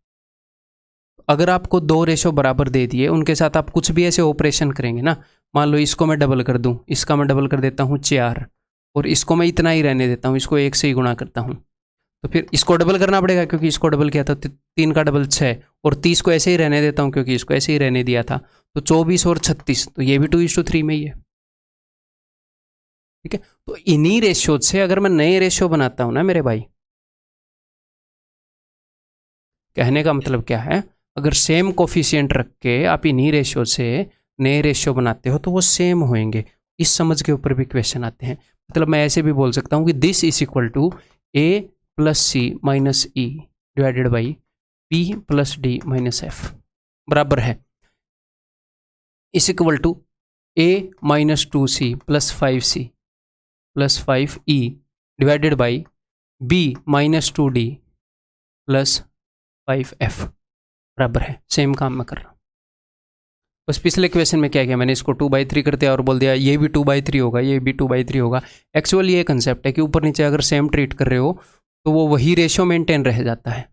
अगर आपको दो रेशो बराबर दे दिए, उनके साथ आप कुछ भी ऐसे ऑपरेशन करेंगे ना, मान लो इसको मैं डबल कर दूं, इसका मैं डबल कर देता हूँ 4, और इसको मैं इतना ही रहने देता हूँ, इसको 1 से ही गुणा करता हूँ, तो फिर इसको डबल करना पड़ेगा क्योंकि इसको डबल किया था, 3 का डबल 6, और 30 को ऐसे ही रहने देता हूँ क्योंकि इसको ऐसे ही रहने दिया था, तो 24 और 36, तो ये भी 2:3 में ही है, ठीक है। तो इन्हीं रेशियो से अगर मैं नए रेशियो बनाता हूँ ना मेरे भाई, कहने का मतलब क्या है, अगर सेम कोफिशिएंट रख के आप इन्हीं रेशियो से नए रेशियो बनाते हो तो वो सेम होंगे। इस समझ के ऊपर भी क्वेश्चन आते हैं। मतलब मैं ऐसे भी बोल सकता हूँ कि this is equal to a + c - e divided by b + d - f बराबर है, is equal to a - 2c + 5c + 5e divided by b - 2d + 5f बराबर है। सेम काम मैं कर रहा हूँ। बस पिछले क्वेश्चन में क्या किया, मैंने इसको 2/3 कर दिया और बोल दिया ये भी 2/3 होगा, ये भी 2/3 होगा। एक्चुअली ये कंसेप्ट है कि ऊपर नीचे अगर सेम ट्रीट कर रहे हो तो वो वही रेशियो मेंटेन रह जाता है।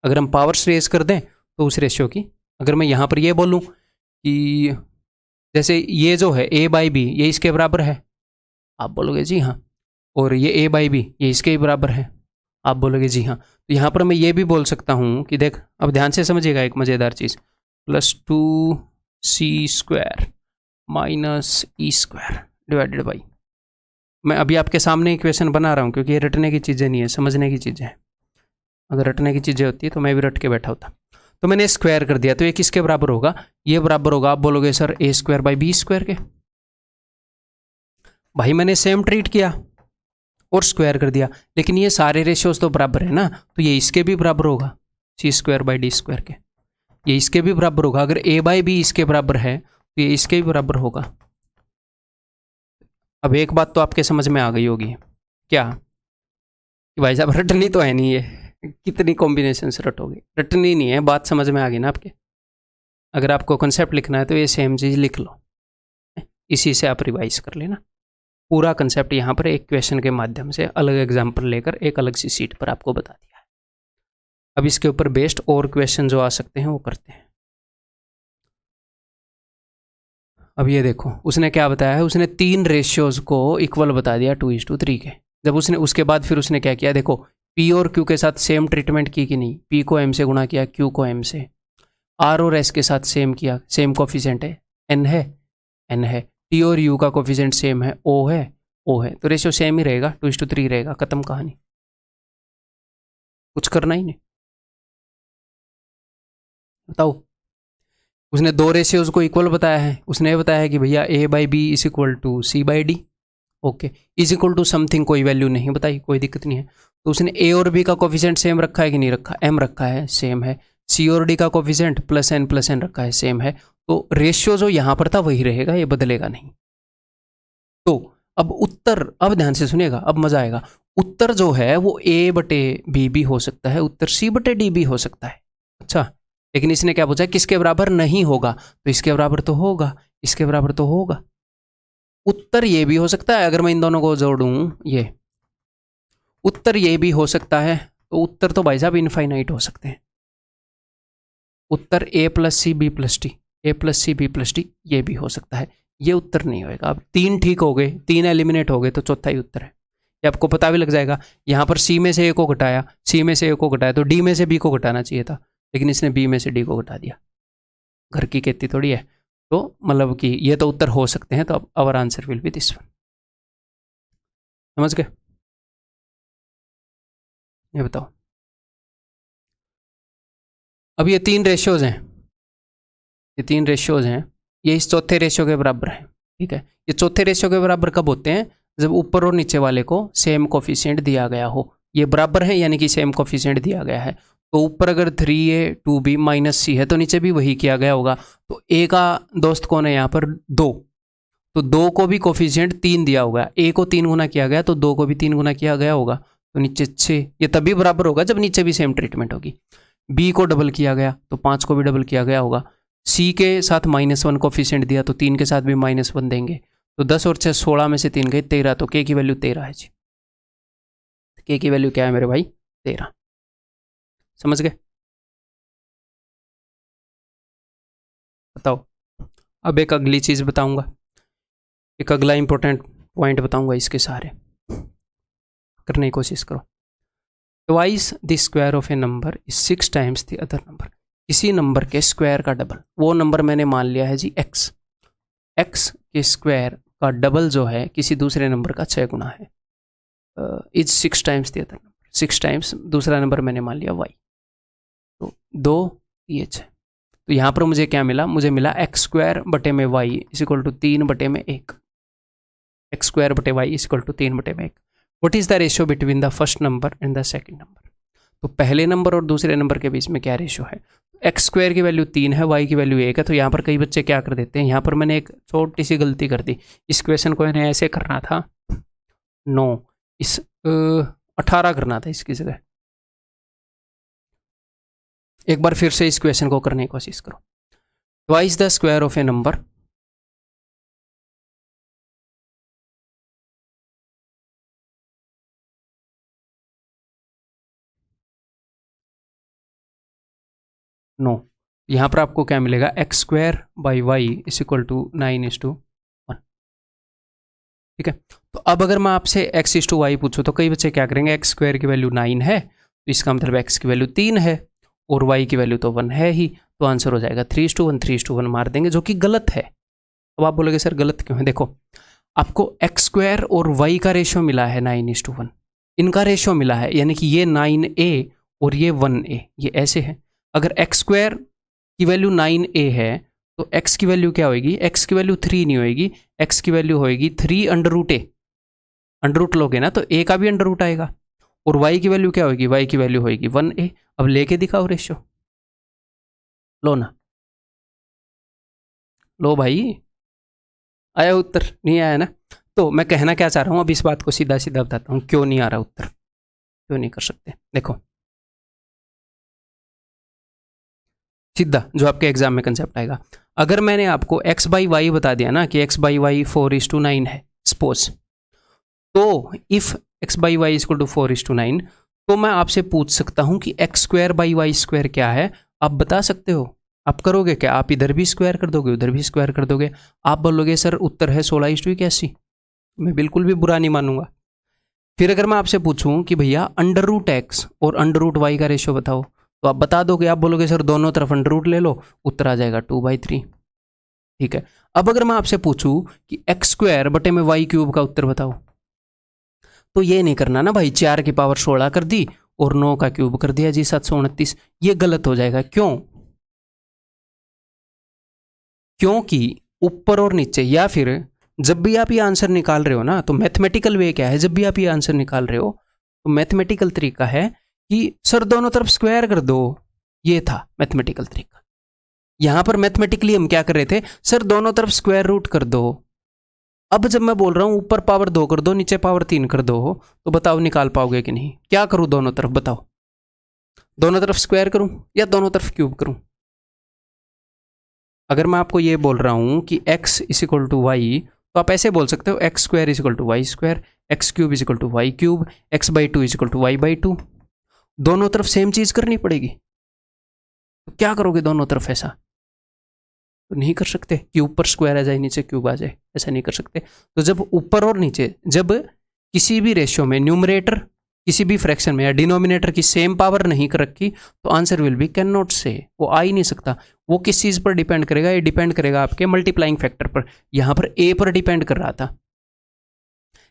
अगर हम पावर्स रेज कर दें तो उस रेशियो की, अगर मैं यहाँ पर ये बोलूँ कि जैसे ये जो है a/b ये इसके बराबर है, आप बोलोगे जी हाँ, और ये a/b ये इसके ही बराबर है, आप बोलोगे जी हाँ। तो यहाँ पर मैं ये भी बोल सकता हूँ कि देख, अब ध्यान से समझिएगा एक मज़ेदार चीज़, +2c² - e² डिवाइडेड बाई, मैं अभी आपके सामने इक्वेशन बना रहा हूँ क्योंकि ये रटने की चीज़ें नहीं है, समझने की चीज़ें हैं। अगर रटने की चीज़ें होती तो मैं भी रट के बैठा होता। तो मैंने स्क्वायर कर दिया, तो ये किसके बराबर होगा, ये बराबर होगा, आप बोलोगे सर a² / b² के। भाई मैंने सेम ट्रीट किया और स्क्वायर कर दिया, लेकिन ये सारे रेशियोज तो बराबर है ना, तो ये इसके भी बराबर होगा c² / d² के, ये इसके भी बराबर होगा। अगर a/b इसके बराबर है तो ये इसके भी बराबर होगा। अब एक बात तो आपके समझ में आ गई होगी, क्या कि भाई साहब रटनी तो है नहीं है, कितनी कॉम्बिनेशन से रटोगे, रटनी नहीं है, बात समझ में आ गई ना आपके। अगर आपको कंसेप्ट लिखना है तो ये सेम चीज़ लिख लो, इसी से आप रिवाइज कर लेना। पूरा कंसेप्ट यहाँ पर एक क्वेश्चन के माध्यम से अलग एग्जाम्पल लेकर एक अलग सी सीट पर आपको बता दिया है। अब इसके ऊपर बेस्ड और क्वेश्चन जो आ सकते हैं वो करते हैं। अब ये देखो, उसने क्या बताया है, उसने 3 रेशियोज को इक्वल बता दिया 2:3 के। जब उसने उसके बाद फिर उसने क्या किया, देखो P और Q के साथ सेम ट्रीटमेंट की कि नहीं, P को M से गुणा किया, Q को M से, R और S के साथ सेम किया, सेम कोफिशिएंट है, N है, T और U का कोफिशिएंट सेम है, O है, तो रेशियो सेम ही रहेगा, 2:3 रहेगा, खत्म कहानी, कुछ करना ही नहीं। बताओ, उसने 2 रेशियोज को इक्वल बताया है, उसने बताया है कि भैया a/b = c/d, okay, is equal to something, कोई वैल्यू नहीं बताई, कोई दिक्कत नहीं है। तो उसने a और b का कोफिशिएंट सेम रखा है कि नहीं रखा, m रखा है, सेम है। c और d का कोफिशिएंट +n रखा है, सेम है। तो रेशियो जो यहाँ पर था वही रहेगा, ये बदलेगा नहीं। तो अब उत्तर, अब ध्यान से सुनिएगा, अब मजा आएगा। उत्तर जो है वो A बटे B भी हो सकता है, उत्तर C बटे D भी हो सकता है। अच्छा, लेकिन इसने क्या पूछा, किसके बराबर नहीं होगा, तो इसके बराबर तो होगा, इसके बराबर तो होगा। उत्तर ये भी हो सकता है, अगर मैं इन दोनों को जोड़ूं, ये उत्तर ये भी हो सकता है, तो उत्तर तो भाई साहब इनफाइनाइट हो सकते हैं। उत्तर A plus C B plus D, A plus C B plus D, ये भी हो सकता है। ये उत्तर नहीं होएगा। अब 3 ठीक हो गए, 3 एलिमिनेट हो गए, तो चौथा ही उत्तर है। ये आपको पता भी लग जाएगा। यहाँ पर C में से A को घटाया, C में से A को घटाया, तो D में से B को घटाना चाहिए था, लेकिन इसने B में से D को घटा दिया। घर की खेती थोड़ी है। तो मतलब कि ये तो उत्तर हो सकते हैं, तो अब our answer will be this one. समझ गए? ये बताओ, अब ये 3 रेशियोज हैं, ये 3 रेशियोज हैं, ये इस चौथे रेशियो के बराबर है। ठीक है, ये चौथे रेशियो के बराबर कब होते हैं, जब ऊपर और नीचे वाले को सेम कोफिशिएंट दिया गया हो। ये बराबर है यानी कि सेम कोफिशिएंट दिया गया है। तो ऊपर अगर 3A 2B माइनस C है, तो नीचे भी वही किया गया होगा। तो A का दोस्त कौन है यहाँ पर, 2, तो 2 को भी कोफिशिएंट 3 दिया होगा। A को 3 गुना किया गया, तो 2 को भी 3 गुना किया गया होगा, तो नीचे 6। ये तभी बराबर होगा जब नीचे भी सेम ट्रीटमेंट होगी। B को डबल किया गया, तो 5 को भी डबल किया गया होगा। C के साथ -1 कोफिशिएंट दिया, तो 3 के साथ भी -1 देंगे। तो 10 और 6 16 में से 3 गए 13, तो K की वैल्यू 13 है जी। K की वैल्यू क्या है मेरे भाई, 13। समझ गए? बताओ, अब एक अगली चीज़ बताऊंगा, एक अगला इंपॉर्टेंट पॉइंट बताऊंगा, इसके सहारे करने की कोशिश करो। Twice the square of a number is 6 times the other number. किसी नंबर के स्क्वायर का डबल, वो नंबर मैंने मान लिया है जी x, x के स्क्वायर का डबल जो है किसी दूसरे नंबर का 6 गुना है, is 6 times the other number. 6 times दूसरा नंबर मैंने मान लिया y, तो 2 ये 6। तो यहाँ पर मुझे क्या मिला, मुझे मिला एक्स स्क्वायर बटे में y इज इक्वल टू 3 बटे में 1। एक्स स्क्वायर बटे y इज इक्वल टू 3 बटे में 1। What is the ratio between the first number and the second number. तो पहले नंबर और दूसरे नंबर के बीच में क्या रेशियो है। एक्स स्क्वायर की वैल्यू 3 है, y की वैल्यू 1 है। तो यहाँ पर कई बच्चे क्या कर देते हैं, यहाँ पर मैंने एक छोटी सी गलती कर दी। इस क्वेश्चन को इन्हें ऐसे करना था, 9 इस 18 करना था इसकी जगह। एक बार फिर से इस क्वेश्चन को करने की कोशिश करो। Twice the square of a number, no, यहाँ पर आपको क्या मिलेगा, x square by y is equal to 9:1। ठीक है, तो अब अगर मैं आपसे x/y पूछूं, तो कई बच्चे क्या करेंगे, एक्स स्क्वायर की वैल्यू 9 है, तो इसका मतलब x की वैल्यू 3 है और y की वैल्यू तो 1 है ही, तो आंसर हो जाएगा 3:1, 3:1 मार देंगे, जो कि गलत है। अब आप बोलोगे सर गलत क्यों है, देखो आपको एक्स स्क्वायर और y का रेशियो मिला है 9:1, इनका रेशियो मिला है, यानी कि ये 9a और ये 1a, ये ऐसे है। अगर एक्स स्क्वायर की वैल्यू 9a है, तो x की वैल्यू क्या होगी, x की वैल्यू 3 नहीं होगी, x की वैल्यू होगी 3√a। अंडर रूट लोगे ना तो a का भी अंडर रूट आएगा, और y की वैल्यू क्या होगी, y की वैल्यू होगी 1a। अब लेके दिखाओ रेशियो, लो ना, लो भाई, आया उत्तर, नहीं आया ना। तो मैं कहना क्या चाह रहा हूँ, अब इस बात को सीधा सीधा बताता हूँ क्यों नहीं आ रहा उत्तर, क्यों नहीं कर सकते। देखो सीधा जो आपके एग्जाम में कंसेप्ट आएगा, अगर मैंने आपको x बाई वाई बता दिया ना कि x बाई वाई 4:9 है सपोज, तो if x by y equal to 4:9, तो मैं आपसे पूछ सकता हूं कि x square by y square क्या है। आप बता सकते हो, आप करोगे क्या, आप इधर भी स्क्वायर कर दोगे उधर भी स्क्वायर कर दोगे, आप बोलोगे सर उत्तर है 16:81, मैं बिल्कुल भी बुरा नहीं मानूंगा। फिर अगर मैं आपसे पूछूं कि भैया अंडर रूट एक्स और अंडर रूट वाई का रेशियो बताओ, तो आप बता दोगे, आप बोलोगे सर दोनों तरफ अंडर रूट ले लो, उत्तर आ जाएगा 2/3। ठीक है, अब अगर मैं आपसे पूछूं कि एक्स स्क्वायर बटे में वाई क्यूब का उत्तर बताओ, तो ये नहीं करना ना भाई, 4 की पावर 16 कर दी और 9 का क्यूब कर दिया जी 729, ये गलत हो जाएगा। क्यों, क्योंकि ऊपर और नीचे, या फिर जब भी आप ये आंसर निकाल रहे हो ना, तो मैथमेटिकल वे क्या है, जब भी आप ये आंसर निकाल रहे हो तो मैथमेटिकल तरीका है कि सर दोनों तरफ स्क्वायर कर दो, ये था मैथमेटिकल तरीका। यहां पर मैथमेटिकली हम क्या कर रहे थे, सर दोनों तरफ स्क्वायर रूट कर दो, अब जब मैं बोल रहा हूँ ऊपर पावर 2 कर दो, नीचे पावर 3 कर दो हो, तो बताओ निकाल पाओगे कि नहीं? क्या करूँ दोनों तरफ, बताओ? दोनों तरफ स्क्वायर करूँ या दोनों तरफ क्यूब करूँ? अगर मैं आपको ये बोल रहा हूँ कि x is equal to y, तो आप ऐसे बोल सकते हो x square is equal to y square, x cube is equal to y cube, x by two is equal to y by two. दोनों तरफ सेम चीज़ करनी पड़ेगी। तो क्या करोगे दोनों तरफ? ऐसा तो नहीं कर सकते कि ऊपर स्क्वायर आ जाए नीचे क्यूब आ जाए, ऐसा नहीं कर सकते। तो जब ऊपर और नीचे, जब किसी भी रेशियो में न्यूमरेटर किसी भी फ्रैक्शन में या डिनोमिनेटर की सेम पावर नहीं कर रखी, तो answer will B can not से, वो आ ही नहीं सकता। वो किस चीज़ पर डिपेंड करेगा? ये डिपेंड करेगा आपके मल्टीप्लाइंग फैक्टर पर। यहाँ पर ए पर डिपेंड कर रहा था।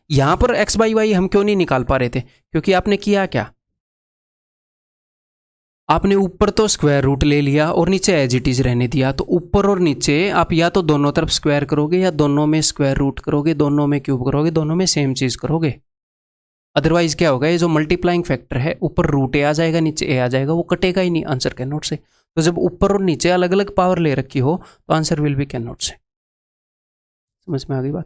यहाँ पर एक्स बाई वाई हम क्यों नहीं निकाल पा रहे थे? क्योंकि आपने किया क्या? आपने ऊपर तो स्क्वायर रूट ले लिया और नीचे एज इट इज रहने दिया। तो ऊपर और नीचे आप या तो दोनों तरफ स्क्वायर करोगे या दोनों में स्क्वायर रूट करोगे, दोनों में क्यूब करोगे, दोनों में सेम चीज़ करोगे। अदरवाइज क्या होगा? ये जो मल्टीप्लाइंग फैक्टर है, ऊपर रूट ए आ जाएगा, नीचे ए आ जाएगा, वो कटेगा ही नहीं आंसर कैन नॉट से। तो जब ऊपर और नीचे अलग अलग पावर ले रखी हो, तो answer will B can not से। समझ में आ गई बात?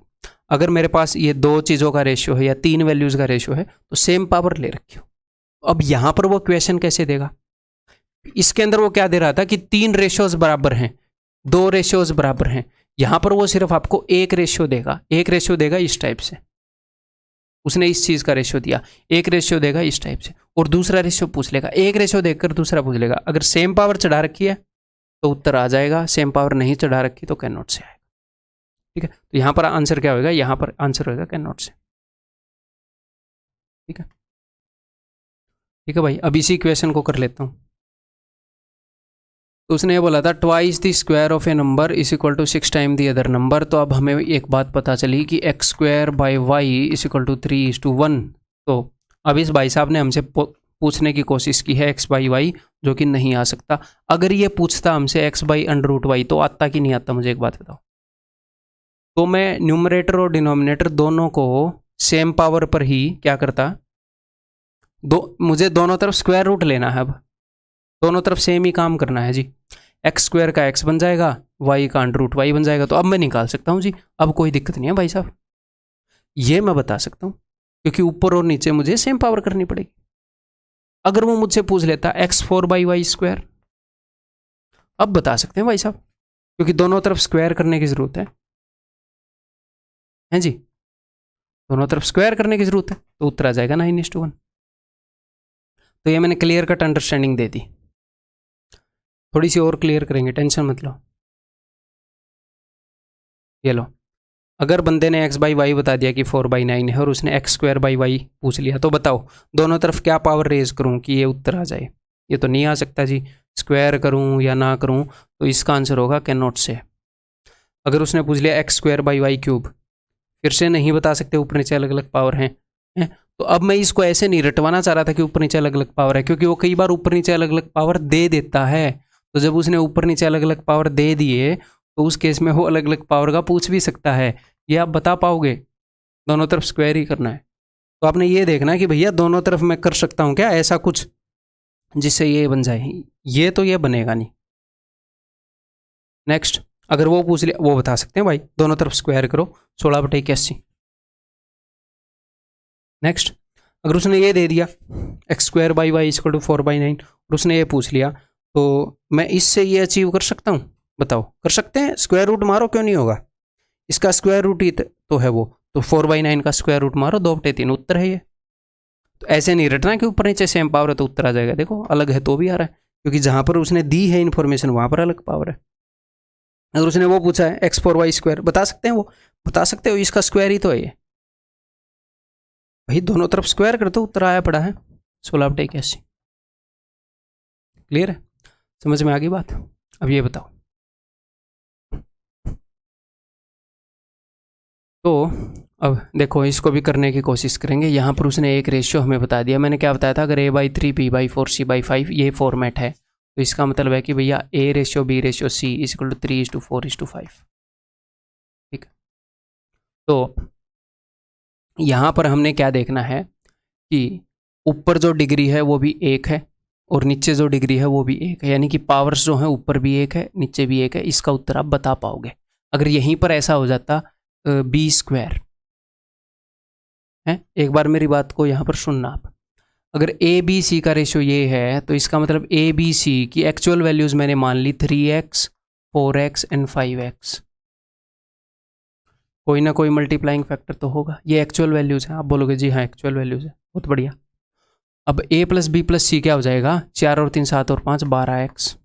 अगर मेरे पास ये दो चीज़ों का रेशियो है या तीन वैल्यूज़ का रेशियो है, तो सेम पावर ले रखी हो। अब यहाँ पर वो क्वेश्चन कैसे देगा? इसके अंदर वो क्या दे रहा था कि तीन रेशियोज बराबर हैं, दो रेशियोज बराबर हैं। यहां पर वो सिर्फ आपको एक रेशियो देगा, एक रेशियो देगा इस टाइप से। उसने इस चीज का रेशियो दिया, एक रेशियो देगा इस टाइप से, और दूसरा रेशियो पूछ लेगा, एक रेशियो देकर दूसरा पूछ लेगा। अगर सेम पावर चढ़ा रखी है तो उत्तर आ जाएगा, सेम पावर नहीं चढ़ा रखी तो कैन नॉट से आएगा। ठीक है, तो यहां पर आंसर क्या होगा? यहां पर आंसर होगा कैन नॉट से। ठीक है, ठीक है भाई, अब इसी क्वेश्चन को कर लेता हूं। तो उसने ये बोला था twice the square of a number is equal to 6 time the other number. तो अब हमें एक बात पता चली कि x square by y is equal to 3:1। तो अब इस भाई साहब ने हमसे पूछने की कोशिश की है एक्स बाई वाई, जो कि नहीं आ सकता। अगर ये पूछता हमसे x by under root y, तो आता कि नहीं आता? मुझे एक बात बताओ। तो मैं न्यूमरेटर और डिनोमिनेटर दोनों को सेम पावर पर ही क्या करता? मुझे दोनों तरफ स्क्वायर रूट लेना है। अब दोनों तरफ सेम ही काम करना है जी। एक्स स्क्वायर का एक्स बन जाएगा, वाई का अंडर रूट वाई बन जाएगा। तो अब मैं निकाल सकता हूँ जी, अब कोई दिक्कत नहीं है भाई साहब। ये मैं बता सकता हूँ क्योंकि ऊपर और नीचे मुझे सेम पावर करनी पड़ेगी। अगर वो मुझसे पूछ लेता x4/y², अब बता सकते हैं भाई साहब, क्योंकि दोनों तरफ स्क्वायर करने की जरूरत है जी, दोनों तरफ स्क्वायर करने की जरूरत है, तो उत्तर आ जाएगा 9:1। तो ये मैंने क्लियर कट अंडरस्टैंडिंग दे दी। थोड़ी सी और क्लियर करेंगे, टेंशन मत लो। ये लो, अगर बंदे ने x बाई वाई बता दिया कि 4/9 है और उसने x²/y पूछ लिया, तो बताओ दोनों तरफ क्या पावर रेज करूं कि ये उत्तर आ जाए? ये तो नहीं आ सकता जी। स्क्वायर करूं या ना करूं, तो इसका आंसर होगा कैन नॉट से। अगर उसने पूछ लिया x²/y³, फिर से नहीं बता सकते, ऊपर नीचे अलग अलग पावर हैं। तो अब मैं इसको ऐसे नहीं रटवाना चाह रहा था कि ऊपर नीचे अलग अलग पावर है, क्योंकि वो कई बार ऊपर नीचे अलग अलग पावर दे देता है। तो जब उसने ऊपर नीचे अलग अलग पावर दे दिए, तो उस केस में वो अलग अलग पावर का पूछ भी सकता है। ये आप बता पाओगे? दोनों तरफ स्क्वायर ही करना है। तो आपने ये देखना है कि भैया दोनों तरफ मैं कर सकता हूँ क्या ऐसा कुछ जिससे ये बन जाए? ये तो ये बनेगा नहीं। नेक्स्ट, अगर वो पूछ लिया, वो बता सकते हैं भाई दोनों तरफ स्क्वायर करो 16/81। नेक्स्ट, अगर उसने ये दे दिया x²/y = 4/9 और उसने ये पूछ लिया, तो मैं इससे ये अचीव कर सकता हूँ? बताओ, कर सकते हैं? स्क्वायर रूट मारो, क्यों नहीं होगा? इसका स्क्वायर रूट ही तो है वो, तो 4/9 का स्क्वायर रूट मारो, 2/3 उत्तर है ये। तो ऐसे नहीं रटना कि ऊपर नीचे सेम पावर है तो उत्तर आ जाएगा। देखो अलग है तो भी आ रहा है, क्योंकि जहाँ पर उसने दी है इन्फॉर्मेशन वहाँ पर अलग पावर है। अगर उसने वो पूछा है x4/y², बता सकते हैं? वो बता सकते हो, इसका स्क्वायर ही तो है ये भाई। दोनों तरफ स्क्वायर कर दो, उत्तर आया पड़ा है 16/81। क्लियर है? समझ में आ गई बात? अब ये बताओ, तो अब देखो इसको भी करने की कोशिश करेंगे। यहाँ पर उसने एक रेशियो हमें बता दिया। मैंने क्या बताया था? अगर a/3 b/4 c/5 ये फॉर्मेट है, तो इसका मतलब है कि भैया a/b/c = 3:4:5। ठीक है, तो यहाँ पर हमने क्या देखना है कि ऊपर जो डिग्री है वो भी एक है और नीचे जो डिग्री है वो भी एक है, यानी कि पावर्स जो है ऊपर भी एक है नीचे भी एक है। इसका उत्तर आप बता पाओगे। अगर यहीं पर ऐसा हो जाता बी स्क्वायर है। एक बार मेरी बात को यहाँ पर सुनना आप। अगर ए बी सी का रेशियो ये है तो इसका मतलब ए बी सी की एक्चुअल वैल्यूज़ मैंने मान ली 3x 4x एंड 5x। कोई ना कोई मल्टीप्लाइंग फैक्टर तो होगा। ये एक्चुअल वैल्यूज़ हैं। आप बोलोगे जी हाँ एक्चुअल वैल्यूज़ है, बहुत बढ़िया। अब a प्लस बी प्लस सी क्या हो जाएगा, 4 और 3 7 और 5 12x।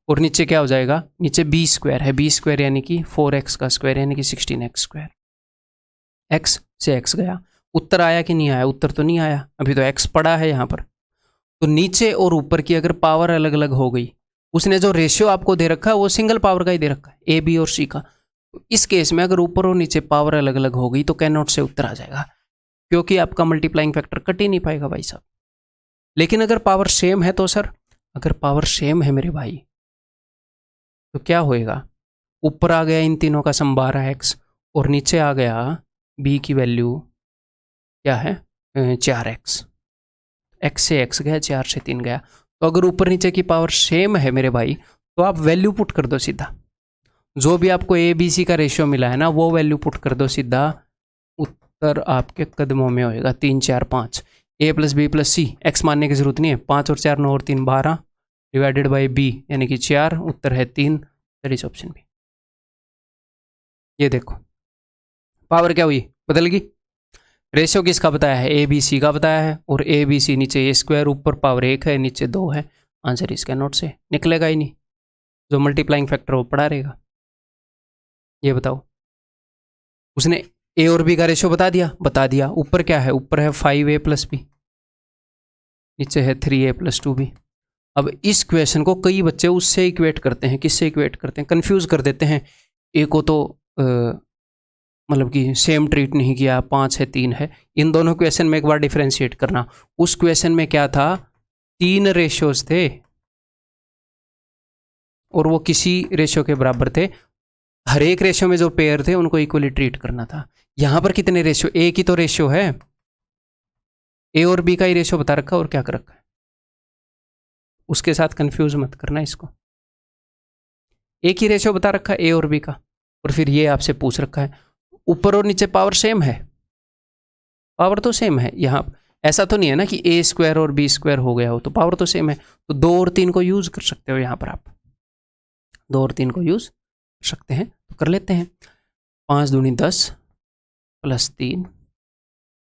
और नीचे क्या हो जाएगा, नीचे बी स्क्वायर है, बी स्क्वायर यानी कि 4x का स्क्वायर यानी कि 16x स्क्वायर। x से x गया, उत्तर आया कि नहीं आया? उत्तर तो नहीं आया, अभी तो x पड़ा है यहाँ पर। तो नीचे और ऊपर की अगर पावर अलग अलग हो गई, उसने जो रेशियो आपको दे रखा है वो सिंगल पावर का ही दे रखा है, ए बी और सी का। इस केस में अगर ऊपर और नीचे पावर अलग अलग हो गई तो कैन नॉट से उत्तर आ जाएगा, क्योंकि आपका मल्टीप्लाइंग फैक्टर कट ही नहीं पाएगा भाई साहब। लेकिन अगर पावर सेम है तो सर, अगर पावर सेम है मेरे भाई तो क्या होएगा, ऊपर आ गया इन तीनों का सम 12x और नीचे आ गया b की वैल्यू क्या है 4x। x से x गया, 4 से 3 गया। तो अगर ऊपर नीचे की पावर सेम है मेरे भाई तो आप वैल्यू पुट कर दो सीधा, जो भी आपको ए बी सी का रेशियो मिला है ना वो वैल्यू पुट कर दो सीधा, उत्तर आपके कदमों में होएगा 3 4 5। ए प्लस बी प्लस सी, एक्स मानने की जरूरत नहीं है, 5 और 4 9 और 3 12 डिवाइडेड बाई बी यानी कि 4, उत्तर है 3। That is option B. ये देखो पावर क्या हुई, बदल गई। रेशियो किसका बताया है, ए बी सी का बताया है, और ए बी सी नीचे ए स्क्वायर, ऊपर पावर 1 है नीचे 2 है। आंसर इसका नोट से निकलेगा ही नहीं, जो मल्टीप्लाइंग फैक्टर वो पड़ा रहेगा। ये बताओ, उसने ए और बी का रेशियो बता दिया। ऊपर क्या है, ऊपर है 5a प्लस बी, नीचे है 3a प्लस 2b। अब इस क्वेश्चन को कई बच्चे उससे इक्वेट करते हैं, किससे इक्वेट करते हैं, कंफ्यूज कर देते हैं। ए को तो मतलब कि सेम ट्रीट नहीं किया, 5 है 3 है। इन दोनों क्वेश्चन में एक बार डिफरेंशिएट करना। उस क्वेश्चन में क्या था, 3 रेशियोज थे और वो किसी रेशियो के बराबर थे। हर एक रेशियो में जो पेयर थे उनको इक्वली ट्रीट करना था। यहां पर कितने रेशियो, ए की तो रेशियो है, ए और बी का ही रेशियो बता रखा और क्या कर रखा है, उसके साथ कंफ्यूज मत करना इसको। एक ही रेशियो बता रखा है ए और बी का, और फिर ये आपसे पूछ रखा है ऊपर और नीचे पावर सेम है, पावर तो सेम है। यहाँ ऐसा तो नहीं है ना कि ए स्क्वायर और बी स्क्वायर हो गया हो, तो पावर तो सेम है। तो 2 और 3 को यूज कर सकते हो, यहाँ पर आप 2 और 3 को यूज कर सकते हैं। तो कर लेते हैं, 5 दूनी 10 प्लस 3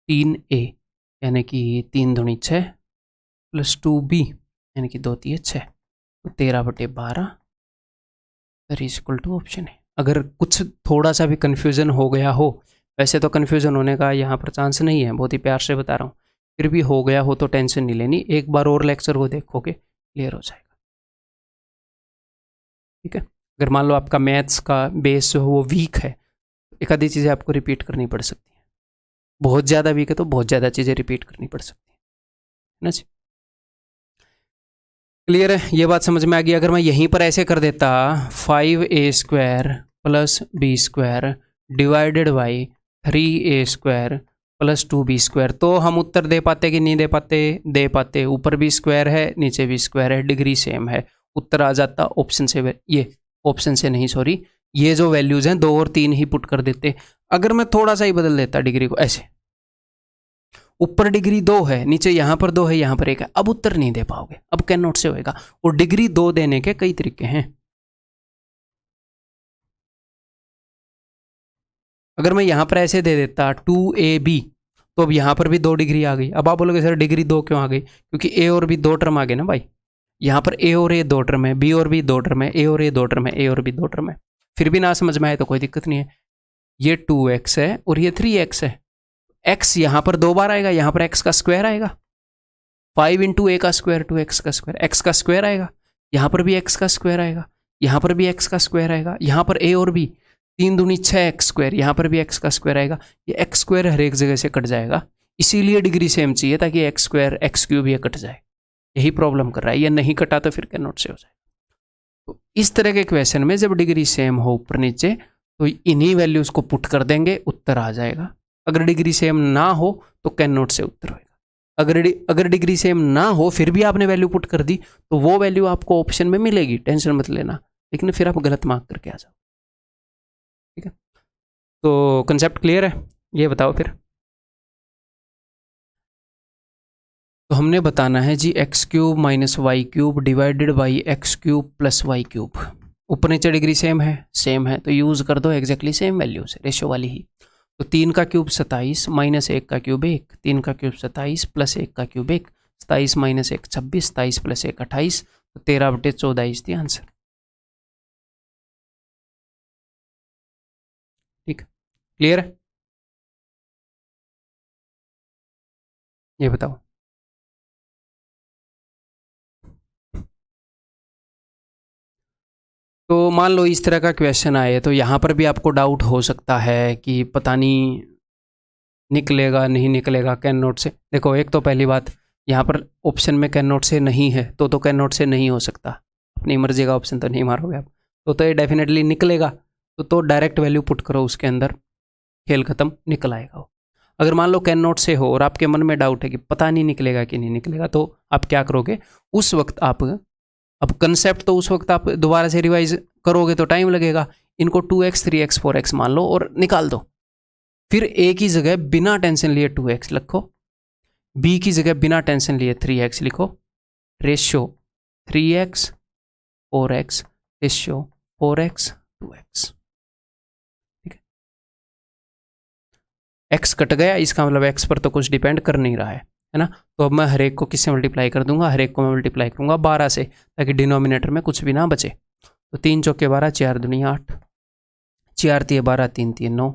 3a यानी कि 3 दूनी 6 प्लस 2b यानी कि 2 3 6, तो 13/12 इज इक्वल टू ऑप्शन है। अगर कुछ थोड़ा सा भी कन्फ्यूज़न हो गया हो, वैसे तो कन्फ्यूज़न होने का यहाँ पर चांस नहीं है, बहुत ही प्यार से बता रहा हूँ, फिर भी हो गया हो तो टेंशन नहीं लेनी, एक बार और लेक्चर को देखोगे क्लियर हो जाएगा। ठीक है, अगर मान लो आपका मैथ्स का बेस जो है वो वीक है, एक आधी चीज़ें आपको रिपीट करनी पड़ सकती हैं। बहुत ज़्यादा वीक है तो बहुत ज़्यादा चीज़ें रिपीट करनी पड़ सकती है ना जी। क्लियर है, ये बात समझ में आ गई। अगर मैं यहीं पर ऐसे कर देता 5a square plus B square divided by 3a square plus 2b square, तो हम उत्तर दे पाते कि नहीं दे पाते, दे पाते। ऊपर भी स्क्वायर है नीचे भी स्क्वायर है, डिग्री सेम है, उत्तर आ जाता ऑप्शन से। ये ऑप्शन से नहीं, सॉरी, ये जो वैल्यूज़ हैं 2 और 3 ही पुट कर देते। अगर मैं थोड़ा सा ही बदल देता डिग्री को, ऐसे ऊपर डिग्री 2 है, नीचे यहाँ पर 2 है, यहाँ पर 1 है, अब उत्तर नहीं दे पाओगे, अब कैन नॉट से होएगा। और डिग्री 2 देने के कई तरीके हैं। अगर मैं यहाँ पर ऐसे दे देता 2ab, तो अब यहाँ पर भी 2 डिग्री आ गई। अब आप बोलोगे सर डिग्री 2 क्यों आ गई, क्योंकि a और b 2 टर्म आ गए ना भाई। यहाँ पर a और a 2 टर्म है, b और b 2 टर्म है, a और a 2 टर्म है, a और b 2 टर्म है। फिर भी ना समझ में आए तो कोई दिक्कत नहीं है। ये 2x है और ये 3x है। x यहाँ पर 2 बार आएगा, यहाँ पर x का स्क्वायर आएगा, 5 इंटू a का स्क्वायर 2x का स्क्वायर, x का स्क्वायर आएगा, यहाँ पर भी x का स्क्वायर आएगा, यहाँ पर भी x का स्क्वायर आएगा, यहाँ पर a और b 3 दूनी 6x स्क्वायर, यहाँ पर भी x का स्क्वायर आएगा। ये x स्क्वायर हर एक जगह से कट जाएगा, इसीलिए डिग्री सेम चाहिए ताकि x स्क्वायर x क्यूब ये कट जाए। यही प्रॉब्लम कर रहा है, ये नहीं कटा तो फिर कैन नॉट से हो जाए। तो इस तरह के क्वेश्चन में जब डिग्री सेम हो ऊपर नीचे तो इन्हीं वैल्यूज को पुट कर देंगे, उत्तर आ जाएगा। अगर डिग्री सेम ना हो तो कैन नॉट से उत्तर होगा। अगर डिग्री सेम ना हो फिर भी आपने वैल्यू पुट कर दी तो वो वैल्यू आपको ऑप्शन में मिलेगी, टेंशन मत लेना, लेकिन फिर आप गलत मार्क करके आ जाओ। ठीक है, तो कंसेप्ट क्लियर है, ये बताओ फिर। तो हमने बताना है जी x cube minus y cube divided by x cube plus y cube. ऊपर नीचे डिग्री सेम है तो यूज़ कर दो एग्जैक्टली सेम वैल्यू से, रेशो वाली ही। तो 3 का क्यूब 27 माइनस 1 का क्यूब 1, 3 का क्यूब 27 प्लस 1 का क्यूब 1, 27 माइनस 1 26, 27 प्लस 1 28, तो 13/14 इज द आंसर। ठीक, क्लियर है, ये बताओ। तो मान लो इस तरह का क्वेश्चन आए तो यहाँ पर भी आपको डाउट हो सकता है कि पता नहीं निकलेगा नहीं निकलेगा कैन नोट से। देखो एक तो पहली बात, यहाँ पर ऑप्शन में कैन नोट से नहीं है तो कैन नोट से नहीं हो सकता, अपनी मर्जी का ऑप्शन तो नहीं मारोगे आप, तो ये डेफिनेटली निकलेगा। तो डायरेक्ट वैल्यू पुट करो उसके अंदर, खेल खत्म, निकल आएगा वो। अगर मान लो कैन नोट से हो और आपके मन में डाउट है कि पता नहीं निकलेगा कि नहीं निकलेगा, तो आप क्या करोगे उस वक्त आप, अब कंसेप्ट तो उस वक्त आप दोबारा से रिवाइज करोगे तो टाइम लगेगा। इनको 2x 3x 4x मान लो और निकाल दो। फिर a की जगह बिना टेंशन लिए 2x लिखो, b की जगह बिना टेंशन लिए 3x लिखो, ratio 3x 4x, ratio 4x 2x। ठीक है, x कट गया, इसका मतलब x पर तो कुछ डिपेंड कर नहीं रहा है ना। तो अब मैं हर एक को किससे मल्टीप्लाई कर दूंगा, हर एक को मैं मल्टीप्लाई करूंगा 12 से, ताकि डिनोमिनेटर में कुछ भी ना बचे। तो 3 चौके 12, 4 दूनी 8, 4 तिये 12, 3 तिये 9,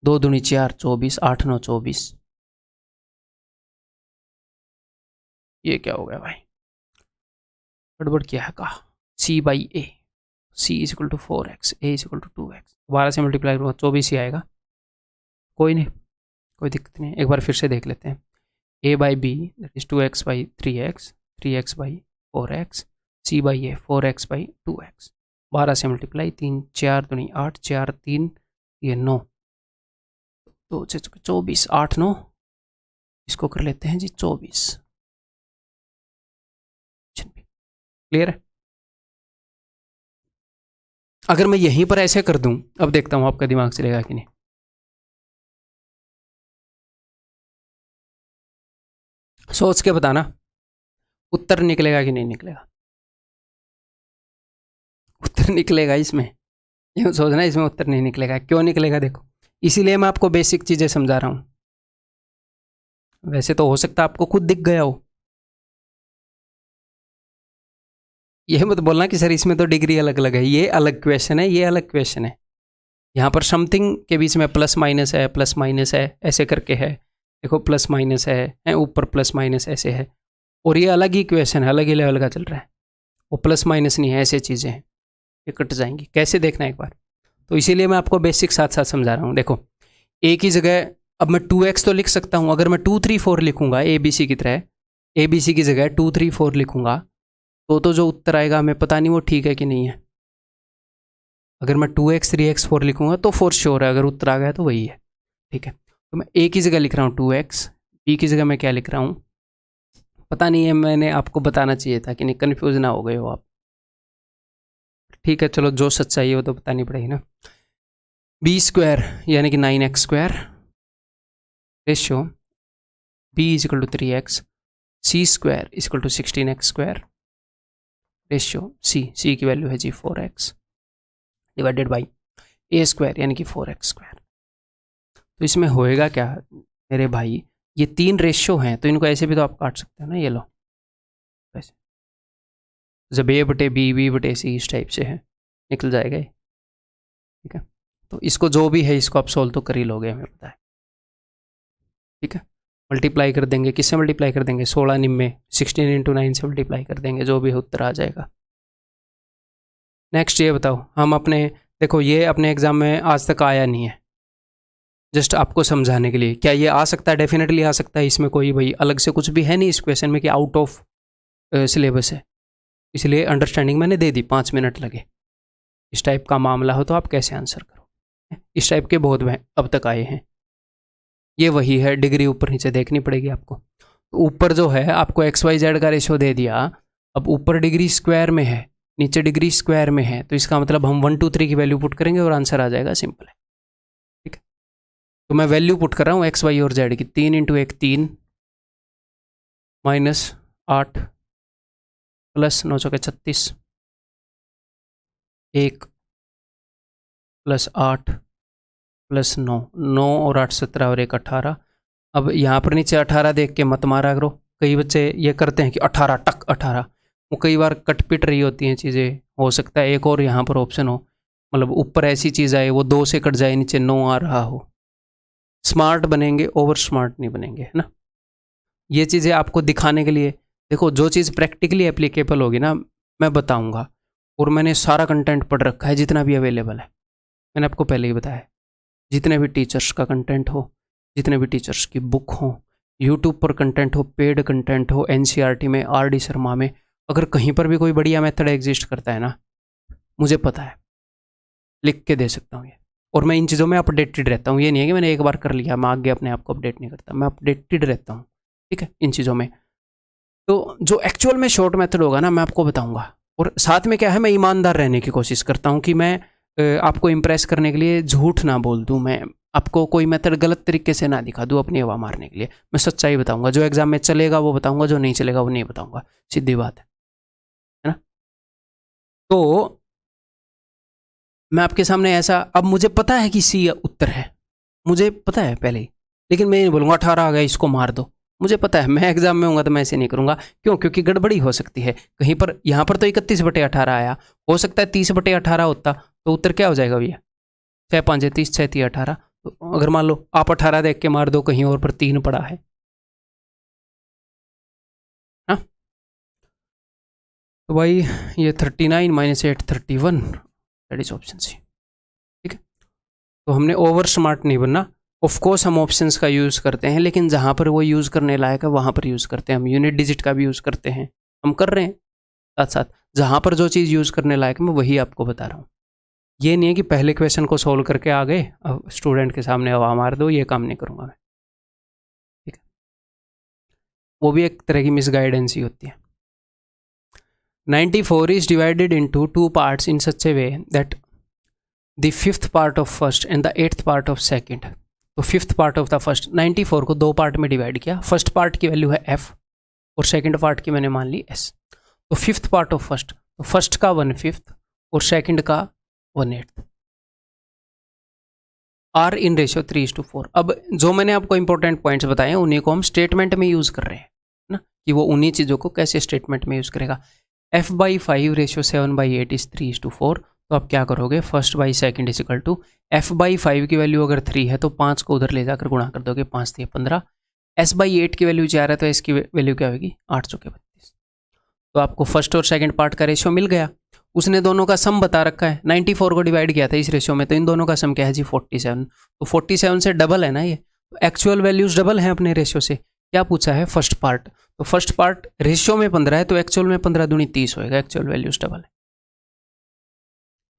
2 दूनी 4 24, 8 9 24। ये क्या हो गया भाई, गड़बड़ क्या है कहा, c by A, c is equal to 4x, a is equal to 2x। 12 से मल्टीप्लाई करूँगा 24 ही आएगा, कोई नहीं, कोई दिक्कत नहीं। एक बार फिर से देख लेते हैं, a by B that is 2x by 3x, 3x by 4x, c by A 4x by 2x। 12 से मल्टीप्लाई, 3 4 दूनी 8, 4 3 ये 9, 2 से 24, 8 9, इसको कर लेते हैं जी 24। क्लियर है। अगर मैं यहीं पर ऐसे कर दूं, अब देखता हूं आपका दिमाग चलेगा कि नहीं। सोच के बताना उत्तर निकलेगा कि नहीं निकलेगा। उत्तर निकलेगा इसमें, यूँ सोचना इसमें उत्तर नहीं निकलेगा। क्यों निकलेगा देखो, इसीलिए मैं आपको बेसिक चीज़ें समझा रहा हूँ। वैसे तो हो सकता है आपको खुद दिख गया हो, यह मत बोलना कि सर इसमें तो डिग्री अलग अलग है, ये अलग क्वेश्चन है, ये अलग क्वेश्चन है। यहाँ पर समथिंग के बीच में प्लस माइनस है ऐसे करके है, देखो प्लस माइनस है ऊपर प्लस माइनस ऐसे है, और ये अलग ही क्वेश्चन है, अलग ही लेवल का चल रहा है। वो प्लस माइनस नहीं है, ऐसे चीज़ें हैं, ये कट जाएंगी। कैसे देखना एक बार, तो इसीलिए मैं आपको बेसिक साथ साथ समझा रहा हूँ। देखो ए की जगह अब मैं 2x तो लिख सकता हूँ, अगर मैं 2 3 4 लिखूंगा ए बी सी की तरह, ए बी सी की जगह 2 3 4 लिखूंगा तो जो उत्तर आएगा हमें पता नहीं वो ठीक है कि नहीं है। अगर मैं 2x 3x 4 लिखूंगा तो फॉर श्योर है, अगर उत्तर आ गया तो वही है। ठीक है, तो मैं ए की जगह लिख रहा हूँ 2x, बी की जगह मैं क्या लिख रहा हूँ पता नहीं है, मैंने आपको बताना चाहिए था कि नहीं, कन्फ्यूज ना हो गए हो आप। ठीक है चलो, जो सच्चाई है वो तो बतानी पड़ेगी ना। बी स्क्वायर यानी कि 9x square, ratio B is equal to 3x, C square is equal to 16x square, ratio C की वैल्यू है जी 4x, divided by A square यानी कि 4x स्क्वायर। तो इसमें होएगा क्या मेरे भाई, ये 3 रेशियो हैं तो इनको ऐसे भी तो आप काट सकते हो ना, ये लो वैसे, जब ए बटे बी बटे सी इस टाइप से है, निकल जाएगा ये। ठीक है, तो इसको जो भी है इसको आप सोल्व तो कर ही लोगे, हमें पता है। ठीक है, मल्टीप्लाई कर देंगे, किससे मल्टीप्लाई कर देंगे, 16 निम्मे 16 इंटू 9 से मल्टीप्लाई कर देंगे, जो भी उत्तर आ जाएगा। नेक्स्ट ये बताओ, हम अपने देखो ये अपने एग्जाम में आज तक आया नहीं है, जस्ट आपको समझाने के लिए। क्या ये आ सकता है, डेफिनेटली आ सकता है, इसमें कोई भाई अलग से कुछ भी है नहीं इस क्वेश्चन में कि आउट ऑफ सिलेबस है, इसलिए अंडरस्टैंडिंग मैंने दे दी, 5 मिनट लगे। इस टाइप का मामला हो तो आप कैसे आंसर करो, इस टाइप के बहुत अब तक आए हैं। ये वही है, डिग्री ऊपर नीचे देखनी पड़ेगी आपको। तो ऊपर जो है आपको XYZ का रेशो दे दिया, अब ऊपर डिग्री स्क्वायर में है, नीचे डिग्री स्क्वायर में है, तो इसका मतलब हम 1 2 3 की वैल्यू पुट करेंगे और आंसर आ जाएगा, सिंपल है। तो मैं वैल्यू पुट कर रहा हूँ एक्स वाई और जेड की। 3 इंटू 1 3 माइनस 8 प्लस 9 चौके 36 1 प्लस 8 प्लस 9 9 और 8 17 और 1 18। अब यहाँ पर नीचे 18 देख के मत मारा करो। कई बच्चे ये करते हैं कि 18 टक 18, वो कई बार कट पिट रही होती हैं चीज़ें। हो सकता है एक और यहाँ पर ऑप्शन हो, मतलब ऊपर ऐसी चीज़ आए वो 2 से कट जाए, नीचे 9 आ रहा हो। स्मार्ट बनेंगे, ओवर स्मार्ट नहीं बनेंगे, है ना। ये चीज़ें आपको दिखाने के लिए, देखो जो चीज़ प्रैक्टिकली एप्लीकेबल होगी ना मैं बताऊंगा। और मैंने सारा कंटेंट पढ़ रखा है जितना भी अवेलेबल है, मैंने आपको पहले ही बताया। जितने भी टीचर्स का कंटेंट हो, जितने भी टीचर्स की बुक हो, यूट्यूब पर कंटेंट हो, पेड कंटेंट हो, एनसीईआरटी में, आरडी शर्मा में, अगर कहीं पर भी कोई बढ़िया मेथड एग्जिस्ट करता है ना, मुझे पता है, लिख के दे सकता हूँ ये। और मैं इन चीज़ों में अपडेटेड रहता हूँ। ये नहीं है कि मैंने एक बार कर लिया मैं आगे अपने आप को अपडेट नहीं करता, मैं अपडेटेड रहता हूँ, ठीक है, इन चीज़ों में। तो जो एक्चुअल में शॉर्ट मेथड होगा ना मैं आपको बताऊंगा। और साथ में क्या है, मैं ईमानदार रहने की कोशिश करता हूँ कि मैं आपको इम्प्रेस करने के लिए झूठ ना बोल दूँ, मैं आपको कोई मेथड गलत तरीके से ना दिखा दूँ अपनी हवा मारने के लिए। मैं सच्चाई बताऊंगा, जो एग्जाम में चलेगा वो बताऊंगा, जो नहीं चलेगा वो नहीं बताऊंगा, सीधी बात है ना। तो मैं आपके सामने ऐसा, अब मुझे पता है कि सी उत्तर है, मुझे पता है पहले ही, लेकिन मैं नहीं बोलूँगा 18 आ गया इसको मार दो। मुझे पता है मैं एग्जाम में होऊंगा तो मैं ऐसे नहीं करूँगा। क्यों? क्योंकि गड़बड़ी हो सकती है कहीं पर। यहाँ पर तो 31/18 आया, हो सकता है 30/18 होता, तो उत्तर क्या हो जाएगा भैया? 6 5 30, 6 3 18। तो अगर मान लो आप 18 देख के मार दो, कहीं और पर 3 पड़ा है, हाँ, तो भाई ये 39 minus 8 31, that is option C, ठीक है। तो हमने ओवर स्मार्ट नहीं बनना। ऑफ कोर्स हम ऑप्शंस का यूज़ करते हैं, लेकिन जहाँ पर वो यूज़ करने लायक है वहाँ पर यूज़ करते हैं। हम यूनिट डिजिट का भी यूज़ करते हैं, हम कर रहे हैं साथ साथ। जहाँ पर जो चीज़ यूज़ करने लायक मैं वही आपको बता रहा हूँ। ये नहीं है कि पहले क्वेश्चन को सोल्व करके आ गए अब स्टूडेंट के सामने हवा मार दो, ये काम नहीं करूँगा मैं, ठीक है। वो भी एक तरह की मिसगाइडेंस ही होती है। 94 is divided into 2 parts in such a way that the 5th part of first and the 8th part of second। तो 5th part of the first, 94 को 2 पार्ट में डिवाइड किया। फर्स्ट पार्ट की वैल्यू है f और second part की मैंने मान ली s। तो 5th part of first, तो फर्स्ट का 1/5 और सेकंड का 1/8 आर इन रेशियो 3:4। अब जो मैंने आपको इंपॉर्टेंट पॉइंट्स बताए हैं उन्हीं को हम स्टेटमेंट में यूज़ कर रहे हैं ना, कि वो उन्हीं चीज़ों को कैसे स्टेटमेंट में यूज़ करेगा। f/5 ratio 7/8 is 3:4। तो आप क्या करोगे, first by second is equal to f/5 की वैल्यू अगर 3 है तो 5 को उधर ले जाकर गुणा कर दोगे, 5 3 15। s/8 की वैल्यू 4 है तो इसकी वैल्यू क्या होगी, 8 चौके 32। तो आपको फर्स्ट और सेकंड पार्ट का रेशियो मिल गया। उसने दोनों का सम बता रखा है, 94 को डिवाइड किया था इस रेशियो में, तो इन दोनों का सम क्या है जी 47। तो 47 से डबल है ना ये, तो एक्चुअल वैल्यूज डबल हैं अपने रेशियो से। क्या पूछा है, फर्स्ट पार्ट, तो फर्स्ट पार्ट रेशियो में 15 है तो एक्चुअल में 15 दूनी 30 होएगा, एक्चुअल वैल्यूज डबल है,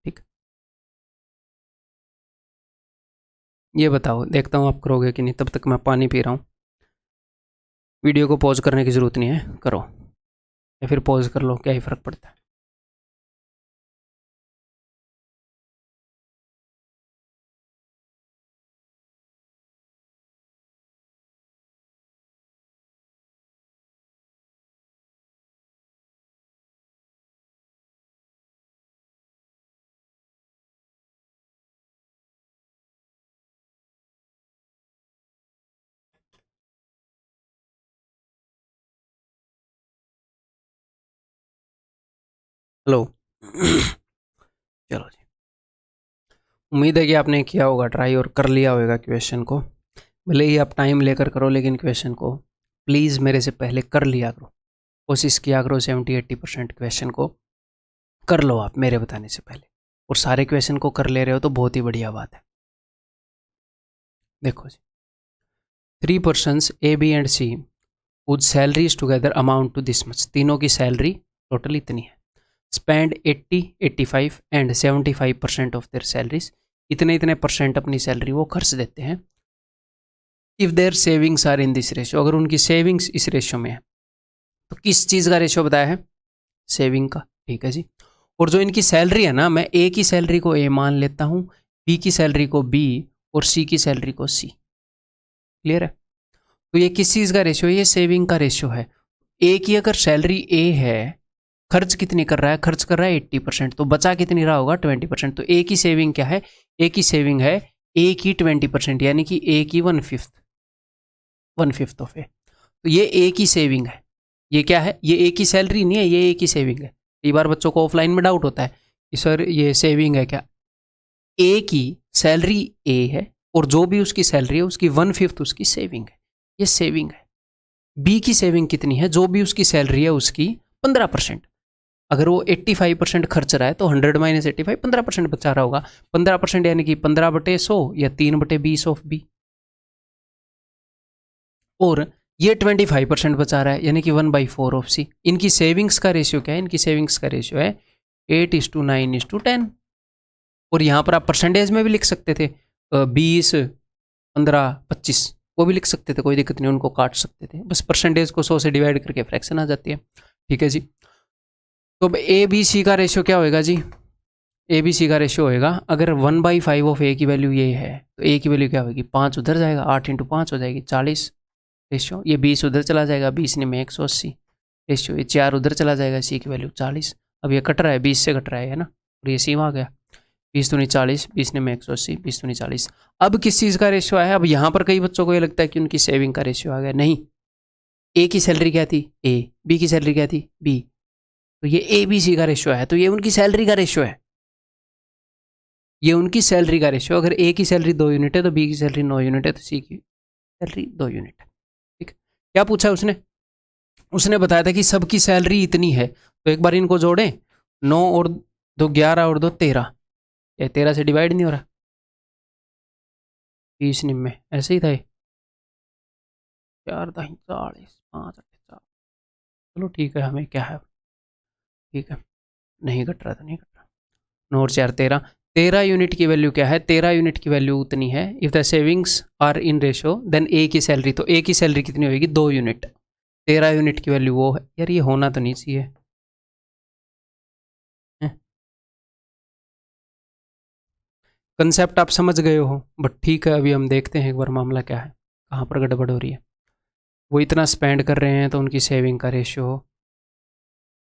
ठीक। ये बताओ, देखता हूँ आप करोगे कि नहीं, तब तक मैं पानी पी रहा हूँ। वीडियो को पॉज करने की ज़रूरत नहीं है, करो या फिर पॉज कर लो, क्या ही फ़र्क पड़ता है। हेलो चलो जी, उम्मीद है कि आपने किया होगा ट्राई और कर लिया होगा क्वेश्चन को। भले ही आप टाइम लेकर करो, लेकिन क्वेश्चन को प्लीज़ मेरे से पहले कर लिया करो, कोशिश किया करो 70-80% क्वेश्चन को कर लो आप मेरे बताने से पहले। और सारे क्वेश्चन को कर ले रहे हो तो बहुत ही बढ़िया बात है। देखो जी, 3 persons A, B and C whose salaries together amount to this much। तीनों की सैलरी टोटल इतनी है। Spend 80, 85 and 75% of their salaries. इतने इतने परसेंट अपनी सैलरी वो खर्च देते हैं। If their savings are in this ratio, अगर उनकी सेविंग्स इस रेशियो में है, तो किस चीज़ का रेशियो बताया है, सेविंग का, ठीक है जी। और जो इनकी सैलरी है ना, मैं ए की सैलरी को ए मान लेता हूँ, बी की सैलरी को बी और सी की सैलरी को सी। क्लियर है? तो ये किस चीज़ का रेशियो है? ये सेविंग का रेशियो है। ए की अगर सैलरी ए है, खर्च कितनी कर रहा है? खर्च कर रहा है 80%, तो बचा कितनी रहा होगा? 20%। तो ए की सेविंग क्या है? ए की सेविंग है ए की 20%, यानी कि ए की 1/5 ऑफ ए। तो ये ए की सेविंग है। ये क्या है? ये ए की सैलरी नहीं है, ये ए की सेविंग है। कई बार बच्चों को ऑफलाइन में डाउट होता है कि सर ये सेविंग है क्या? ए की सैलरी ए है और जो भी उसकी सैलरी है उसकी 1/5 उसकी सेविंग है, ये सेविंग है। बी की सेविंग कितनी है? जो भी उसकी सैलरी है उसकी 15%। अगर वो 85% खर्च रहा है तो 100 - 85 15% बचा रहा होगा। 15% यानी कि 15/100 या 3/20 ऑफ बी। और ये 25% बचा रहा है यानी कि 1/4 ऑफ सी। इनकी सेविंग्स का रेशियो क्या है? इनकी सेविंग्स का रेशियो है 8:9:10। और यहाँ पर आप परसेंटेज में भी लिख सकते थे 20, 15, 25, वो भी लिख सकते थे, कोई दिक्कत नहीं, उनको काट सकते थे। बस परसेंटेज को 100 से डिवाइड करके फ्रैक्शन आ जाती है। ठीक है जी। तो अब ए बी सी का रेशियो क्या होएगा जी? ए बी सी का रेशियो होएगा, अगर 1/5 ऑफ ए की वैल्यू ये है तो ए की वैल्यू क्या होगी? 5 उधर जाएगा, 8 × 5 हो जाएगी 40 रेशियो। ये 20 उधर चला जाएगा, 20 ने में 180 रेशियो। ये 4 उधर चला जाएगा, सी की वैल्यू 40। अब ये कट रहा है, 20 से कट रहा है ना, और ये सी आ गया 20 दूनी 40, 20 ने में 180, 20 दूनी 40। अब किस चीज़ का रेशियो आया? अब यहाँ पर कई बच्चों को ये लगता है कि उनकी सेविंग का रेशियो आ गया। नहीं, ए की सैलरी क्या थी? ए। बी की सैलरी क्या थी? बी। तो ये ए बी सी का रेशियो है, तो ये उनकी सैलरी का रेशियो है। ये उनकी सैलरी का रेशियो। अगर ए की सैलरी 2 यूनिट है तो बी की सैलरी 9 यूनिट है, तो सी की सैलरी 2 यूनिट है। ठीक, क्या पूछा उसने? उसने बताया था कि सबकी सैलरी इतनी है, तो एक बार इनको जोड़ें, 9 और 2 11 और 2 13। ये 13 से डिवाइड नहीं हो रहा, 20 निम्न ऐसे ही था ये, 4 दाही 40, 5 8 4। चलो ठीक है, हमें क्या है, ठीक है, नहीं कट रहा था, नहीं कट रहा। 9 और 4 13। 13 यूनिट की वैल्यू क्या है? 13 यूनिट की वैल्यू उतनी है, if the savings are in ratio then A की सैलरी। तो ए की सैलरी कितनी होगी? 2 यूनिट। 13 यूनिट की वैल्यू वो है। यार ये होना तो नहीं चाहिए। कंसेप्ट आप समझ गए हो, बट ठीक है, अभी हम देखते हैं एक बार मामला क्या है, कहाँ पर गड़बड़ हो रही है। वो इतना स्पेंड कर रहे हैं तो उनकी सेविंग का रेशियो,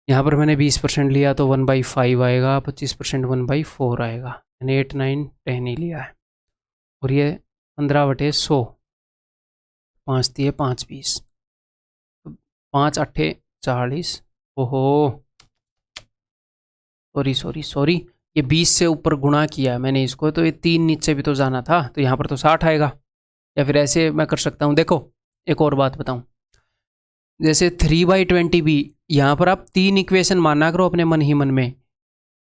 यहाँ पर मैंने 20% लिया तो 1/5 आएगा, 25% 1/4 आएगा, यानी 8 9 10 ही लिया है। और ये 15/100, 5 दिए 5 20, 5 8 40। ओहो सॉरी, ये 20 से ऊपर गुणा किया है मैंने इसको, तो ये 3 नीचे भी तो जाना था, तो यहाँ पर तो 60 आएगा। या फिर ऐसे मैं कर सकता हूँ, देखो एक और बात बताऊँ, जैसे 3/20 भी, यहाँ पर आप 3 इक्वेशन माना करो अपने मन ही मन में,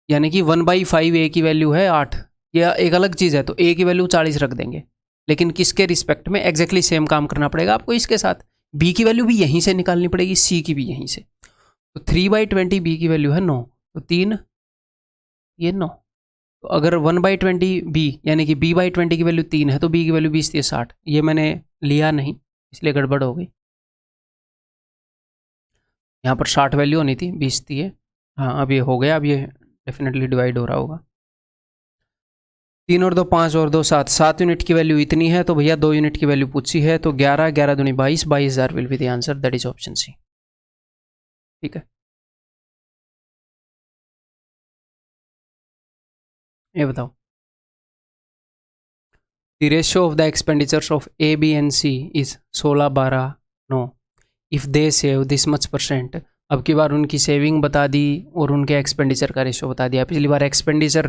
यानी कि 1/5 ए की वैल्यू है 8, या एक अलग चीज़ है तो ए की वैल्यू 40 रख देंगे, लेकिन किसके रिस्पेक्ट में? एग्जैक्टली सेम काम करना पड़ेगा आपको इसके साथ। बी की वैल्यू भी यहीं से निकालनी पड़ेगी, सी की भी यहीं से। तो 3/20 बी की वैल्यू है 9, तो 3 ये 9। तो अगर 1/20 बी यानी कि b/20 की वैल्यू 3 है तो बी की वैल्यू 20 थी 60, ये मैंने लिया नहीं इसलिए गड़बड़ हो गई। यहाँ पर 60 वैल्यू होनी थी, 20 थी ये। हाँ अब ये हो गया, अब ये डेफिनेटली डिवाइड हो रहा होगा। 3 और 2 5 और 2 7, 7 यूनिट की वैल्यू इतनी है, तो भैया 2 यूनिट की वैल्यू पूछी है, तो 11 11 दूनी 22, 22,000 will be the answer, that is option C. ठीक है, ये बताओ, the ratio of the expenditures of A B and C is 16 12 9 if they save this much %। अब की बार उनकी सेविंग बता दी और उनके एक्सपेंडिचर का रेशो बता दिया। पिछली बार एक्सपेंडिचर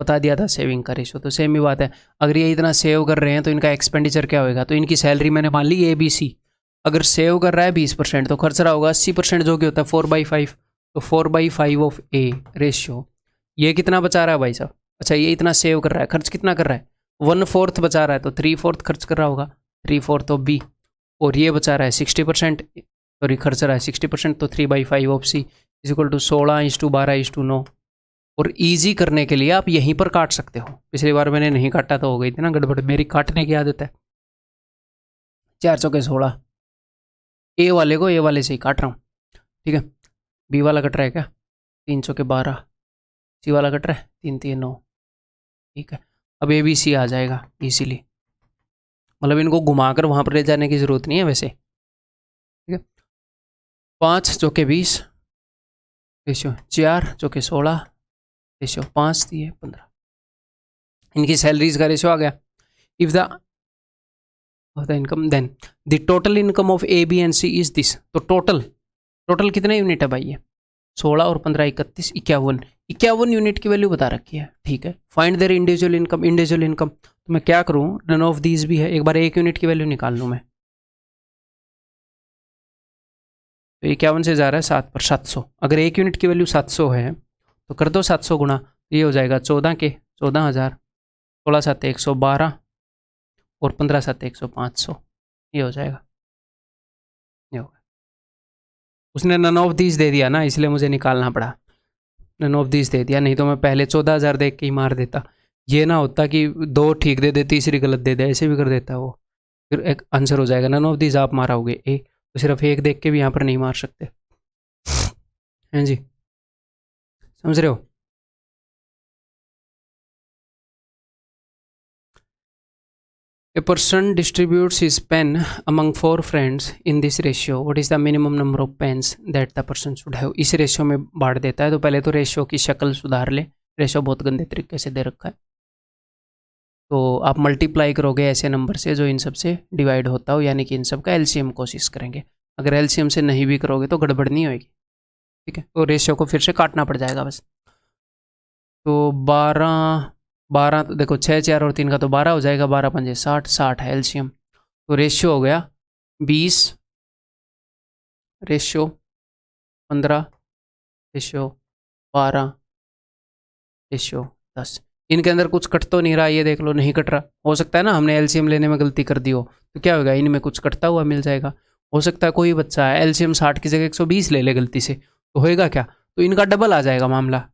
बता दिया था, सेविंग का रेशो, तो सेम ही बात है। अगर ये इतना सेव कर रहे हैं तो इनका एक्सपेंडिचर क्या होगा? तो इनकी सैलरी मैंने मान ली ए बी सी, अगर सेव कर रहा है 20% तो खर्च रहा होगा 80%, जो कि होता है 4/5। तो 4/5 ऑफ ए रेशियो, ये कितना बचा रहा है भाई साहब? अच्छा ये इतना सेव कर रहा है, खर्च कितना कर रहा है? 1/4 बचा रहा है, तो 3/4 खर्च कर रहा होगा, 3/4 ऑफ बी। और ये बचा रहा है 60%, सॉरी खर्च रहा है 60%, तो 3/5 of C is equal to 16:12:9। और ईजी करने के लिए आप यहीं पर काट सकते हो, पिछली बार मैंने नहीं काटा तो हो गई थी ना गड़बड़, मेरी काटने की आदत है। 4 चौके 16, ए वाले को ए वाले से ही काट रहा हूँ, ठीक है। बी वाला कट रहा है क्या? 3 चौके 12, सी वाला कट रहा है 3 3 9, ठीक है। अब ए बी सी आ जाएगा इजीली, मतलब इनको घुमाकर वहाँ पर ले जाने की ज़रूरत नहीं है वैसे, ठीक है। 5 चौके 20, रेशियो 4 चौके 16, रेशियो 5 दिए 15। इनकी सैलरीज का रेशियो आ गया। If the income then the total income of A B and C is this. तो टोटल कितने यूनिट है भाई? ये 16 और 15 31 51 यूनिट की वैल्यू बता रखी है, ठीक है। Find their individual income. तो मैं क्या करूँ, नन ऑफ दीज भी है, एक बार 1 यूनिट की वैल्यू निकाल लूँ मैं। तो 51 से जा रहा है 7 पर 700। अगर 1 यूनिट की वैल्यू 700 है तो कर दो 700 गुणा, ये हो जाएगा 14,000, 16 7 112 और 15 7 500, ये हो जाएगा। ये होगा, उसने नन ऑफ दीज दे दिया ना, इसलिए मुझे निकालना पड़ा। नन ऑफ दीज दे दिया, नहीं तो मैं पहले 14,000 देख के ही मार देता। ये ना होता कि 2 ठीक दे दे, तीसरी गलत दे दे, ऐसे भी कर देता वो, फिर एक आंसर हो जाएगा। नन ऑफ दीज आप मारोगे ए, तो सिर्फ एक देख के भी यहाँ पर नहीं मार सकते हैं जी, समझ रहे हो? A person distributes his pen among 4 friends in this ratio. What is the minimum number of pens that the person should have? इस रेशियो में बांट देता है। तो पहले तो रेशियो की शक्ल सुधार ले, रेशियो बहुत गंदे तरीके से दे रखा है। तो आप मल्टीप्लाई करोगे ऐसे नंबर से जो इन सब से डिवाइड होता हो, यानी कि इन सब का एलसीएम कोशिश करेंगे। अगर एलसीएम से नहीं भी करोगे तो गड़बड़ नहीं होगी, ठीक है। तो रेशियो को फिर से काटना पड़ जाएगा बस। तो 12 तो देखो 6 4 और 3 का तो 12 हो जाएगा, 12 पंजे 60 है एलसीएम। तो रेशियो हो गया 20, रेशियो 15, रेशियो 12, रेशियो 10। इनके अंदर कुछ कट तो नहीं रहा, ये देख लो, नहीं कट रहा। हो सकता है ना हमने एलसीएम लेने में गलती कर दी हो, तो क्या होगा, इनमें कुछ कटता हुआ मिल जाएगा। हो सकता है कोई बच्चा एलसीएम 60 की जगह 120 ले ले गलती से, तो होएगा क्या, तो इनका डबल आ जाएगा मामला।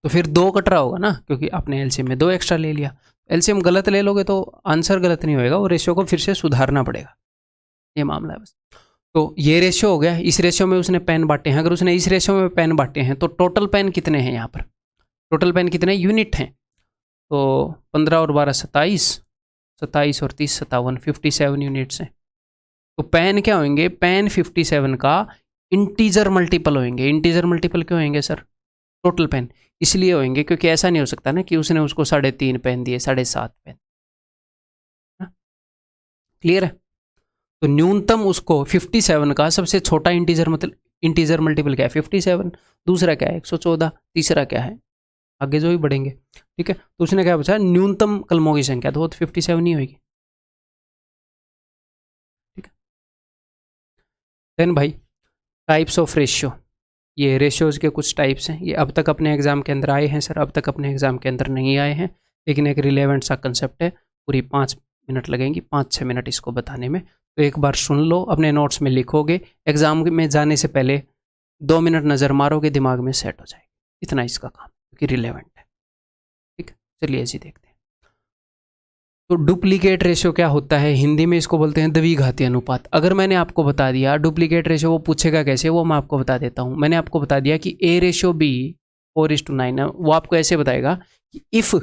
तो फिर 2 कट रहा होगा ना, क्योंकि आपने एलसीएम में 2 एक्स्ट्रा ले लिया। एलसीएम गलत ले लोगे तो आंसर गलत नहीं होएगा, वो रेशियो को फिर से सुधारना पड़ेगा, ये मामला है बस। तो ये रेशियो हो गया। इस रेशियो में उसने पेन बांटे हैं। अगर उसने इस रेशियो में पेन बांटे हैं तो टोटल पेन कितने हैं यहाँ पर, टोटल पेन कितने यूनिट हैं? तो 15 और 12 27, 27 और 30 57, 57 यूनिट्स हैं। तो पेन क्या होंगे, पेन 57 का इंटीजर मल्टीपल होंगे। इंटीजर मल्टीपल क्यों होंगे सर? टोटल पेन इसलिए होंगे क्योंकि ऐसा नहीं हो सकता ना कि उसने उसको 3.5 पेन दिए, 7.5 पेन। क्लियर है? तो न्यूनतम उसको 57 का सबसे छोटा इंटीजर मल्टीपल क्या है 57, दूसरा क्या है 114, तीसरा क्या है, आगे जो भी बढ़ेंगे, ठीक है। तो उसने क्या पूछा, न्यूनतम कलमों की संख्या, तो वो 57 ही होगी, ठीक है। देन भाई टाइप्स ऑफ रेशियो, ये रेशियोज के कुछ टाइप्स हैं। ये अब तक अपने एग्जाम के अंदर आए हैं सर, अब तक अपने एग्जाम के अंदर नहीं आए हैं, लेकिन एक रिलेवेंट सा कंसेप्ट है। पूरी 5 मिनट लगेंगी, 5-6 मिनट इसको बताने में। तो एक बार सुन लो, अपने नोट्स में लिखोगे, एग्जाम में जाने से पहले 2 मिनट नज़र मारोगे, दिमाग में सेट हो जाएगा। इतना इसका काम, क्योंकि रिलेवेंट है, ठीक है। चलिए ऐसे देखते हैं। तो डुप्लीकेट रेशियो क्या होता है, हिंदी में इसको बोलते हैं द्विघाती अनुपात। अगर मैंने आपको बता दिया डुप्लीकेट रेशियो वो पूछेगा कैसे, वो मैं आपको बता देता हूँ। मैंने आपको बता दिया कि A रेशियो B 4:9 है, वो आपको ऐसे बताएगा कि if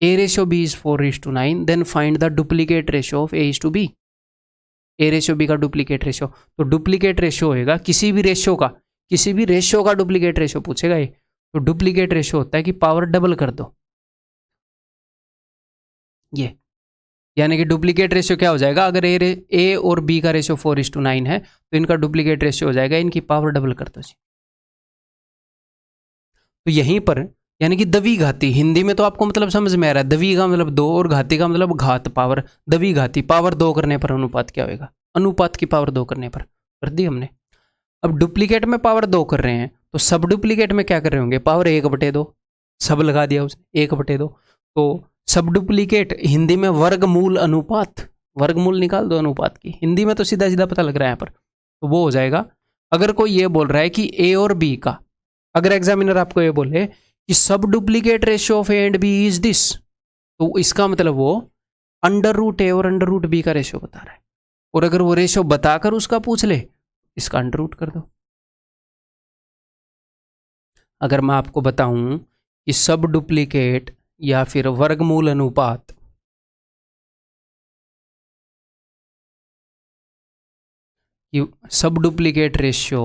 A ratio B is 4:9 then find the duplicate ratio of A:B। A ratio B का डुप्लीकेट रेशियो, तो डुप्लीकेट रेशियो होएगा किसी भी रेशियो का डुप्लीकेट रेशियो पूछेगा ये। तो डुप्लीकेट रेशियो होता है कि पावर डबल कर दो, ये यानी कि डुप्लीकेट रेशियो क्या हो जाएगा, अगर ए और बी का रेशियो 4:9 है तो इनका डुप्लीकेट रेशियो हो जाएगा, इनकी पावर डबल कर दो जी। तो यहीं पर यानी कि द्विघाती, हिंदी में तो आपको मतलब समझ में आ रहा है, द्वि का मतलब 2 और घाती का मतलब घात पावर। द्विघाती पावर 2 करने पर अनुपात क्या होगा, अनुपात की पावर 2 करने पर, कर दी हमने। अब डुप्लीकेट में पावर 2 कर रहे हैं, तो सब डुप्लीकेट में क्या कर रहे होंगे, पावर 1/2, सब लगा दिया उसने 1/2। तो सब डुप्लीकेट हिंदी में वर्गमूल अनुपात, वर्गमूल निकाल दो अनुपात की, हिंदी में तो सीधा सीधा पता लग रहा है यहाँ पर। तो वो हो जाएगा, अगर कोई ये बोल रहा है कि ए और बी का, अगर एग्जामिनर आपको ये बोले कि सब duplicate ratio of A and B is this, तो इसका मतलब वो √A और √B का रेशियो बता रहा है। और अगर वो रेशियो बताकर उसका पूछ ले, इसका √ कर दो। अगर मैं आपको बताऊं कि सब डुप्लीकेट या फिर वर्गमूल अनुपात कि सब duplicate ratio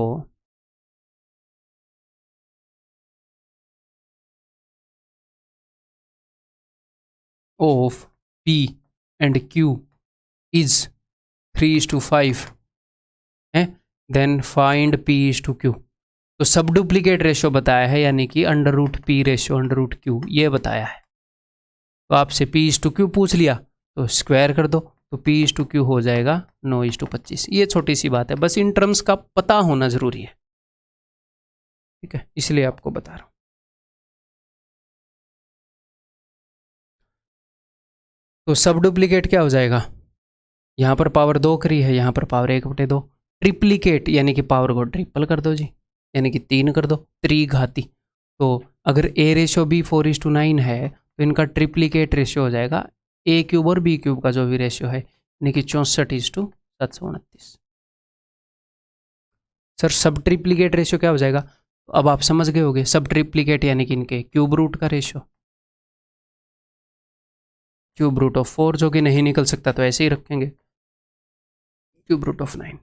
of P and Q is 3:5 है, देन फाइंड P/Q। तो सब डुप्लीकेट रेशियो बताया है, यानी कि √P रेशियो √Q ये बताया है। तो आपसे P/Q पूछ लिया तो स्क्वायर कर दो, तो P/Q हो जाएगा 9:25। ये छोटी सी बात है, बस इन टर्म्स का पता होना जरूरी है, ठीक है, इसलिए आपको बता रहा हूं। तो सब डुप्लीकेट क्या हो जाएगा, यहाँ पर पावर 2 करी है, यहाँ पर पावर 1/2। ट्रिप्लीकेट यानी कि पावर को ट्रिपल कर दो जी, यानी कि 3 कर दो, त्रिघाती। तो अगर A रेशियो B 4:9 है तो इनका ट्रिप्लीकेट रेशियो हो जाएगा A³ और B³ का जो भी रेशियो है, यानी कि 64:729। सर सब ट्रिप्लीकेट रेशियो क्या हो जाएगा, तो अब आप समझ गए होंगे, सब ट्रिप्लीकेट यानी कि इनके क्यूब रूट का रेशियो, क्यूब रूट ऑफ 4 जो कि नहीं निकल सकता तो ऐसे ही रखेंगे, क्यूब रूट ऑफ 9।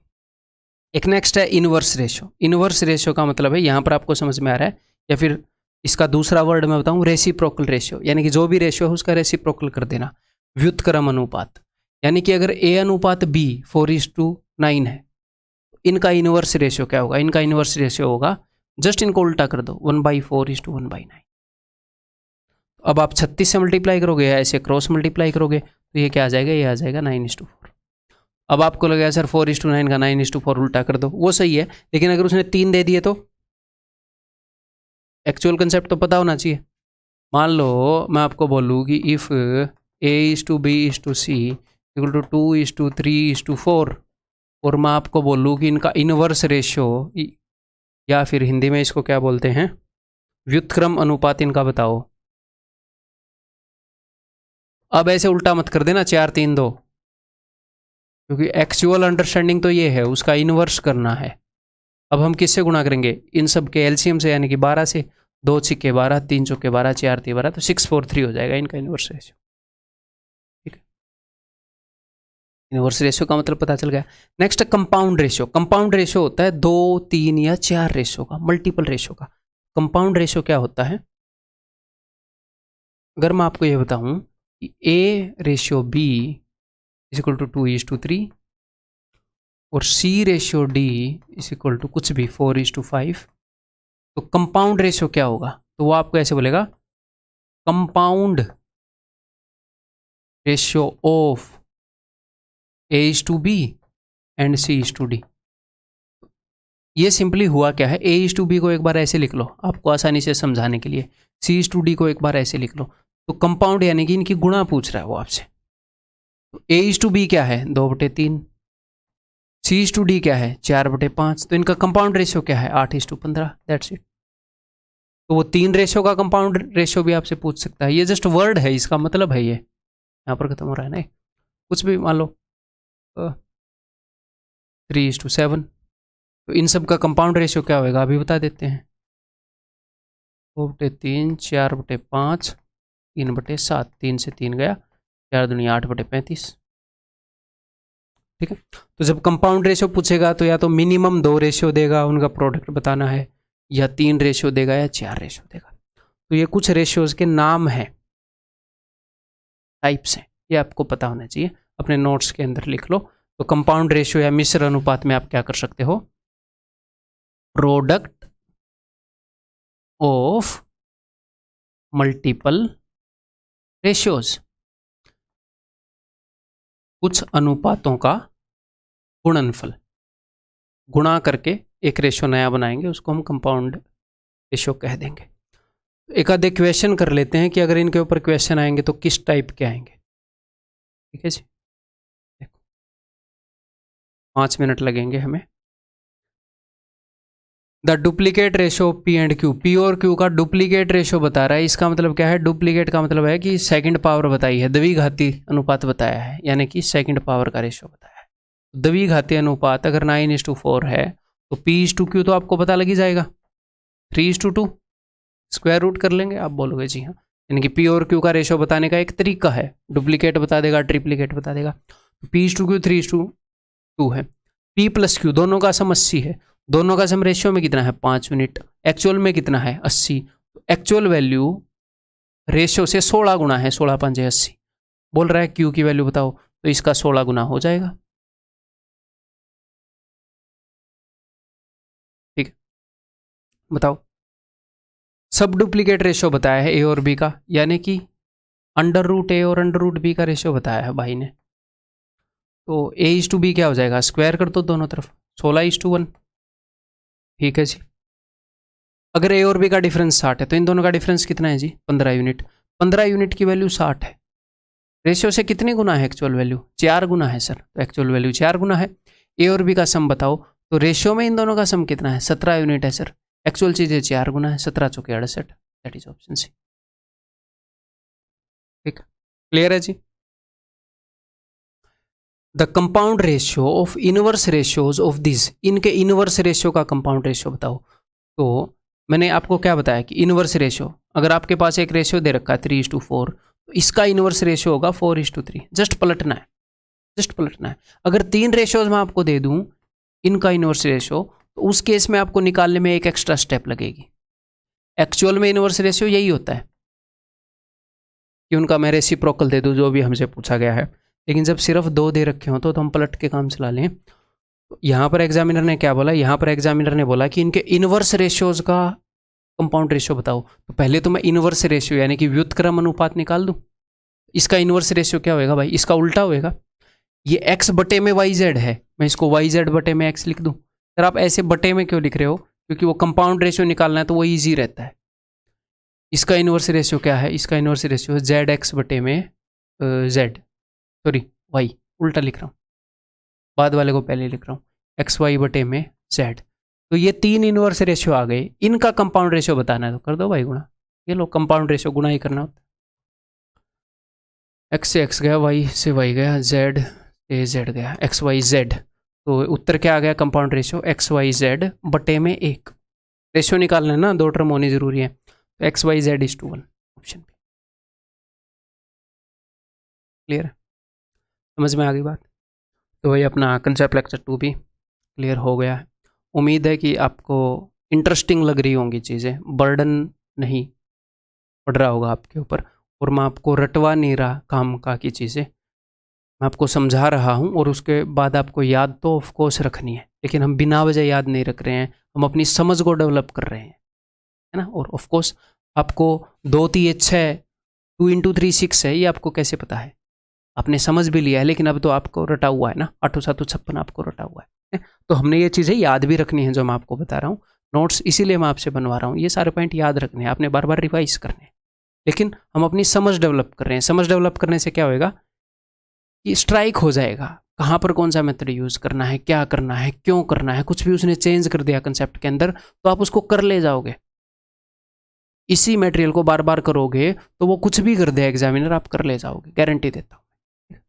एक नेक्स्ट है इनवर्स रेशियो। इनवर्स रेशियो का मतलब है, यहाँ पर आपको समझ में आ रहा है, या फिर इसका दूसरा वर्ड मैं बताऊँ, रेसिप्रोकल रेशियो, यानी कि जो भी रेशियो है उसका रेसिप्रोकल कर देना। व्युत्क्रम अनुपात, यानी कि अगर A अनुपात B 4:9 है, इनका इनवर्स रेशियो क्या होगा, इनका इनवर्स रेशियो होगा, जस्ट इनको उल्टा कर दो, 1/4:1/9। अब आप 36 से मल्टीप्लाई करोगे या ऐसे क्रॉस मल्टीप्लाई करोगे तो ये क्या आ जाएगा, ये आ जाएगा 9:4। अब आपको लगेगा सर 4:9 का 9:4 उल्टा कर दो, वो सही है, लेकिन अगर उसने 3 दे दिए तो एक्चुअल कंसेप्ट तो पता होना चाहिए। मान लो मैं आपको बोलूँ कि इफ़ A:B:C = 2:3:4 और मैं आपको बोलूँ कि इनका इनवर्स रेशियो, या फिर हिंदी में इसको क्या बोलते हैं, व्युत्क्रम अनुपात इनका बताओ। अब ऐसे उल्टा मत कर देना 4:3:2, क्योंकि एक्चुअल अंडरस्टैंडिंग तो ये है, उसका इनवर्स करना है। अब हम किससे गुणा करेंगे, इन सब के एलसीएम से, यानी कि 12 से। 2 × 12, 3 × 12, 4 × 12, तो 643 हो जाएगा इनका इनवर्स रेशियो, ठीक है। इनवर्स रेशियो का मतलब पता चल गया। Next compound ratio. Compound ratio होता है 2, 3 या 4 रेशियो का, मल्टीपल रेशियो का। कंपाउंड रेशियो क्या होता है, अगर मैं आपको ये बताऊं कि A/B = 2:3 और C/D = कुछ भी 4:5, तो कंपाउंड रेशियो क्या होगा, तो वो आपको ऐसे बोलेगा, compound ratio of A/B and C/D। ये सिंपली हुआ क्या है, A/B को एक बार ऐसे लिख लो आपको आसानी से समझाने के लिए, C/D को एक बार ऐसे लिख लो। तो कंपाउंड यानी कि इनकी गुणा पूछ रहा है वो आपसे। तो A/B क्या है, 2/3। C/D क्या है, 4/5। तो इनका कंपाउंड रेशियो क्या है, 8:15। That's it. तो वो 3 रेशियो का कंपाउंड रेशियो भी आपसे पूछ सकता है। ये जस्ट वर्ड है, इसका मतलब है ये यहाँ पर खत्म हो रहा है ना, कुछ भी मान लो 3:7। तो इन सब का कंपाउंड रेशियो क्या होगा अभी बता देते हैं, 2/3, 4/5, 3/7। 3 से 3 गया, 4 दूनी 8/35, ठीक है। तो जब कंपाउंड रेशियो पूछेगा तो या तो मिनिमम 2 रेशियो देगा, उनका प्रोडक्ट बताना है, या 3 रेशियो देगा, या 4 रेशियो देगा। तो ये कुछ रेशियोज के नाम हैं, टाइप्स हैं, ये आपको पता होना चाहिए, अपने नोट्स के अंदर लिख लो। तो कंपाउंड रेशियो या मिश्र अनुपात में आप क्या कर सकते हो, प्रोडक्ट ऑफ मल्टीपल रेशियोज, कुछ अनुपातों का गुणनफल, गुणा करके एक रेशियो नया बनाएंगे, उसको हम कंपाउंड रेशियो कह देंगे। एक आधे क्वेश्चन कर लेते हैं कि अगर इनके ऊपर क्वेश्चन आएंगे तो किस टाइप के आएंगे, ठीक है जी। देखो 5 मिनट लगेंगे हमें। The duplicate ratio P and Q, P और Q का डुप्लीकेट रेशियो बता रहा है। इसका मतलब क्या है, डुप्लीकेट का मतलब है कि सेकंड पावर बताई है, द्विघाती अनुपात बताया है, यानी कि सेकंड पावर का रेशियो बताया है। द्विघाती अनुपात अगर 9:4 है तो P/Q तो आपको पता लग ही जाएगा, 3:2। स्क्वायर रूट कर लेंगे, आप बोलोगे जी हाँ, यानी कि पी और क्यू का रेशो बताने का एक तरीका है, डुप्लीकेट बता देगा, ट्रिप्लीकेट बता देगा। तो पी इज टू क्यू 3:2 है। पी प्लस क्यू दोनों का सम 80 है, दोनों का सम रेशियो में कितना है 5 यूनिट, एक्चुअल में कितना है 80, एक्चुअल वैल्यू रेशियो से 16 गुना है, 16 5 80। बोल रहा है क्यू की वैल्यू बताओ, तो इसका 16 गुना हो जाएगा। ठीक है, बताओ। सब डुप्लीकेट रेशियो बताया है ए और बी का, यानी कि √A और √B का रेशियो बताया है भाई ने। तो A/B क्या हो जाएगा, स्क्वायर कर दो दोनों तरफ, 16:1। ठीक है जी। अगर ए और बी का डिफरेंस 60 है तो इन दोनों का डिफरेंस कितना है जी 15 यूनिट। 15 यूनिट की वैल्यू 60 है, रेशियो से कितने गुना है एक्चुअल वैल्यू, 4 गुना है सर। तो एक्चुअल वैल्यू 4 गुना है। ए और बी का सम बताओ, तो रेशियो में इन दोनों का सम कितना है 17 यूनिट है सर। एक्चुअल चीज़ है 4 गुना है, 17 चौके 68। That is option C. ठीक, क्लियर है जी। The compound ratio of inverse ratios of this, इनके इनवर्स रेशियो का कंपाउंड रेशियो बताओ। तो मैंने आपको क्या बताया कि इनवर्स रेशियो, अगर आपके पास एक रेशियो दे रखा है 3:4, तो इसका इनवर्स रेशियो होगा 4:3। जस्ट पलटना है, जस्ट पलटना है। अगर 3 रेशियोज मैं आपको दे दूं इनका इनवर्स रेशियो, तो उस केस में आपको निकालने में एक एक्स्ट्रा स्टेप लगेगी। एक्चुअल में इनवर्स रेशियो यही होता है कि उनका मैं रेसिप्रोकल दे दूं, जो भी हमसे पूछा गया है। लेकिन जब सिर्फ 2 दे रखे हो तो हम पलट के काम चला लें। तो यहाँ पर एग्जामिनर ने क्या बोला, यहाँ पर एग्जामिनर ने बोला कि इनके इनवर्स रेशियोज का कंपाउंड रेशियो बताओ। तो पहले तो मैं इनवर्स रेशियो यानी कि व्युत्क्रम अनुपात निकाल दूं। इसका इनवर्स रेशियो क्या होएगा भाई, इसका उल्टा होएगा। ये x बटे में YZ है, मैं इसको YZ बटे में x लिख दूं। सर आप ऐसे बटे में क्यों लिख रहे हो, क्योंकि वो कंपाउंड रेशियो निकालना है तो वो ईजी रहता है। इसका इनवर्स रेशियो क्या है, इसका इनवर्स रेशियो ZX बटे में Z, सॉरी Y, उल्टा लिख रहा हूँ, बाद वाले को पहले लिख रहा हूँ, XY बटे में Z। तो ये 3 इनवर्स रेशियो आ गए, इनका कंपाउंड रेशियो बताना है तो कर दो भाई गुणा। ये लो, कंपाउंड रेशियो गुणा ही करना होता है। x से x गया, y से y गया, z से z गया, XYZ। तो उत्तर क्या आ गया, कंपाउंड रेशियो XYZ बटे में 1। रेशियो निकालना है ना, 2 टर्म होनी जरूरी है। तो XYZ:1 ऑप्शन पे। क्लियर है, समझ में आ गई बात। तो वही अपना कंसेप्ट लेक्चर 2 भी क्लियर हो गया है। उम्मीद है कि आपको इंटरेस्टिंग लग रही होंगी चीज़ें, बर्डन नहीं पड़ रहा होगा आपके ऊपर, और मैं आपको रटवा नहीं रहा काम का की चीज़ें, मैं आपको समझा रहा हूँ। और उसके बाद आपको याद तो ऑफ कोर्स रखनी है, लेकिन हम बिना वजह याद नहीं रख रहे हैं, हम अपनी समझ को डेवलप कर रहे हैं, है ना। और ऑफ कोर्स आपको 2 3 6 2 × 3 6 है, ये आपको कैसे पता है, आपने समझ भी लिया है, लेकिन अब तो आपको रटा हुआ है ना, 8 7 56 आपको रटा हुआ है। तो हमने ये चीज़ें याद भी रखनी है जो मैं आपको बता रहा हूँ। नोट्स इसीलिए मैं आपसे बनवा रहा हूँ, ये सारे पॉइंट याद रखने हैं, आपने बार बार रिवाइज करने हैं। लेकिन हम अपनी समझ डेवलप कर रहे हैं। समझ डेवलप करने से क्या होएगा कि स्ट्राइक हो जाएगा, कहाँ पर कौन सा मेथड यूज़ करना है, क्या करना है, क्यों करना है। कुछ भी उसने चेंज कर दिया कंसेप्ट के अंदर तो आप उसको कर ले जाओगे। इसी मटेरियल को बार बार करोगे तो वो कुछ भी कर दे एग्जामिनर, आप कर ले जाओगे, गारंटी देता हूँ।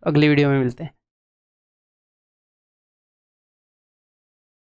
अगली वीडियो में मिलते हैं।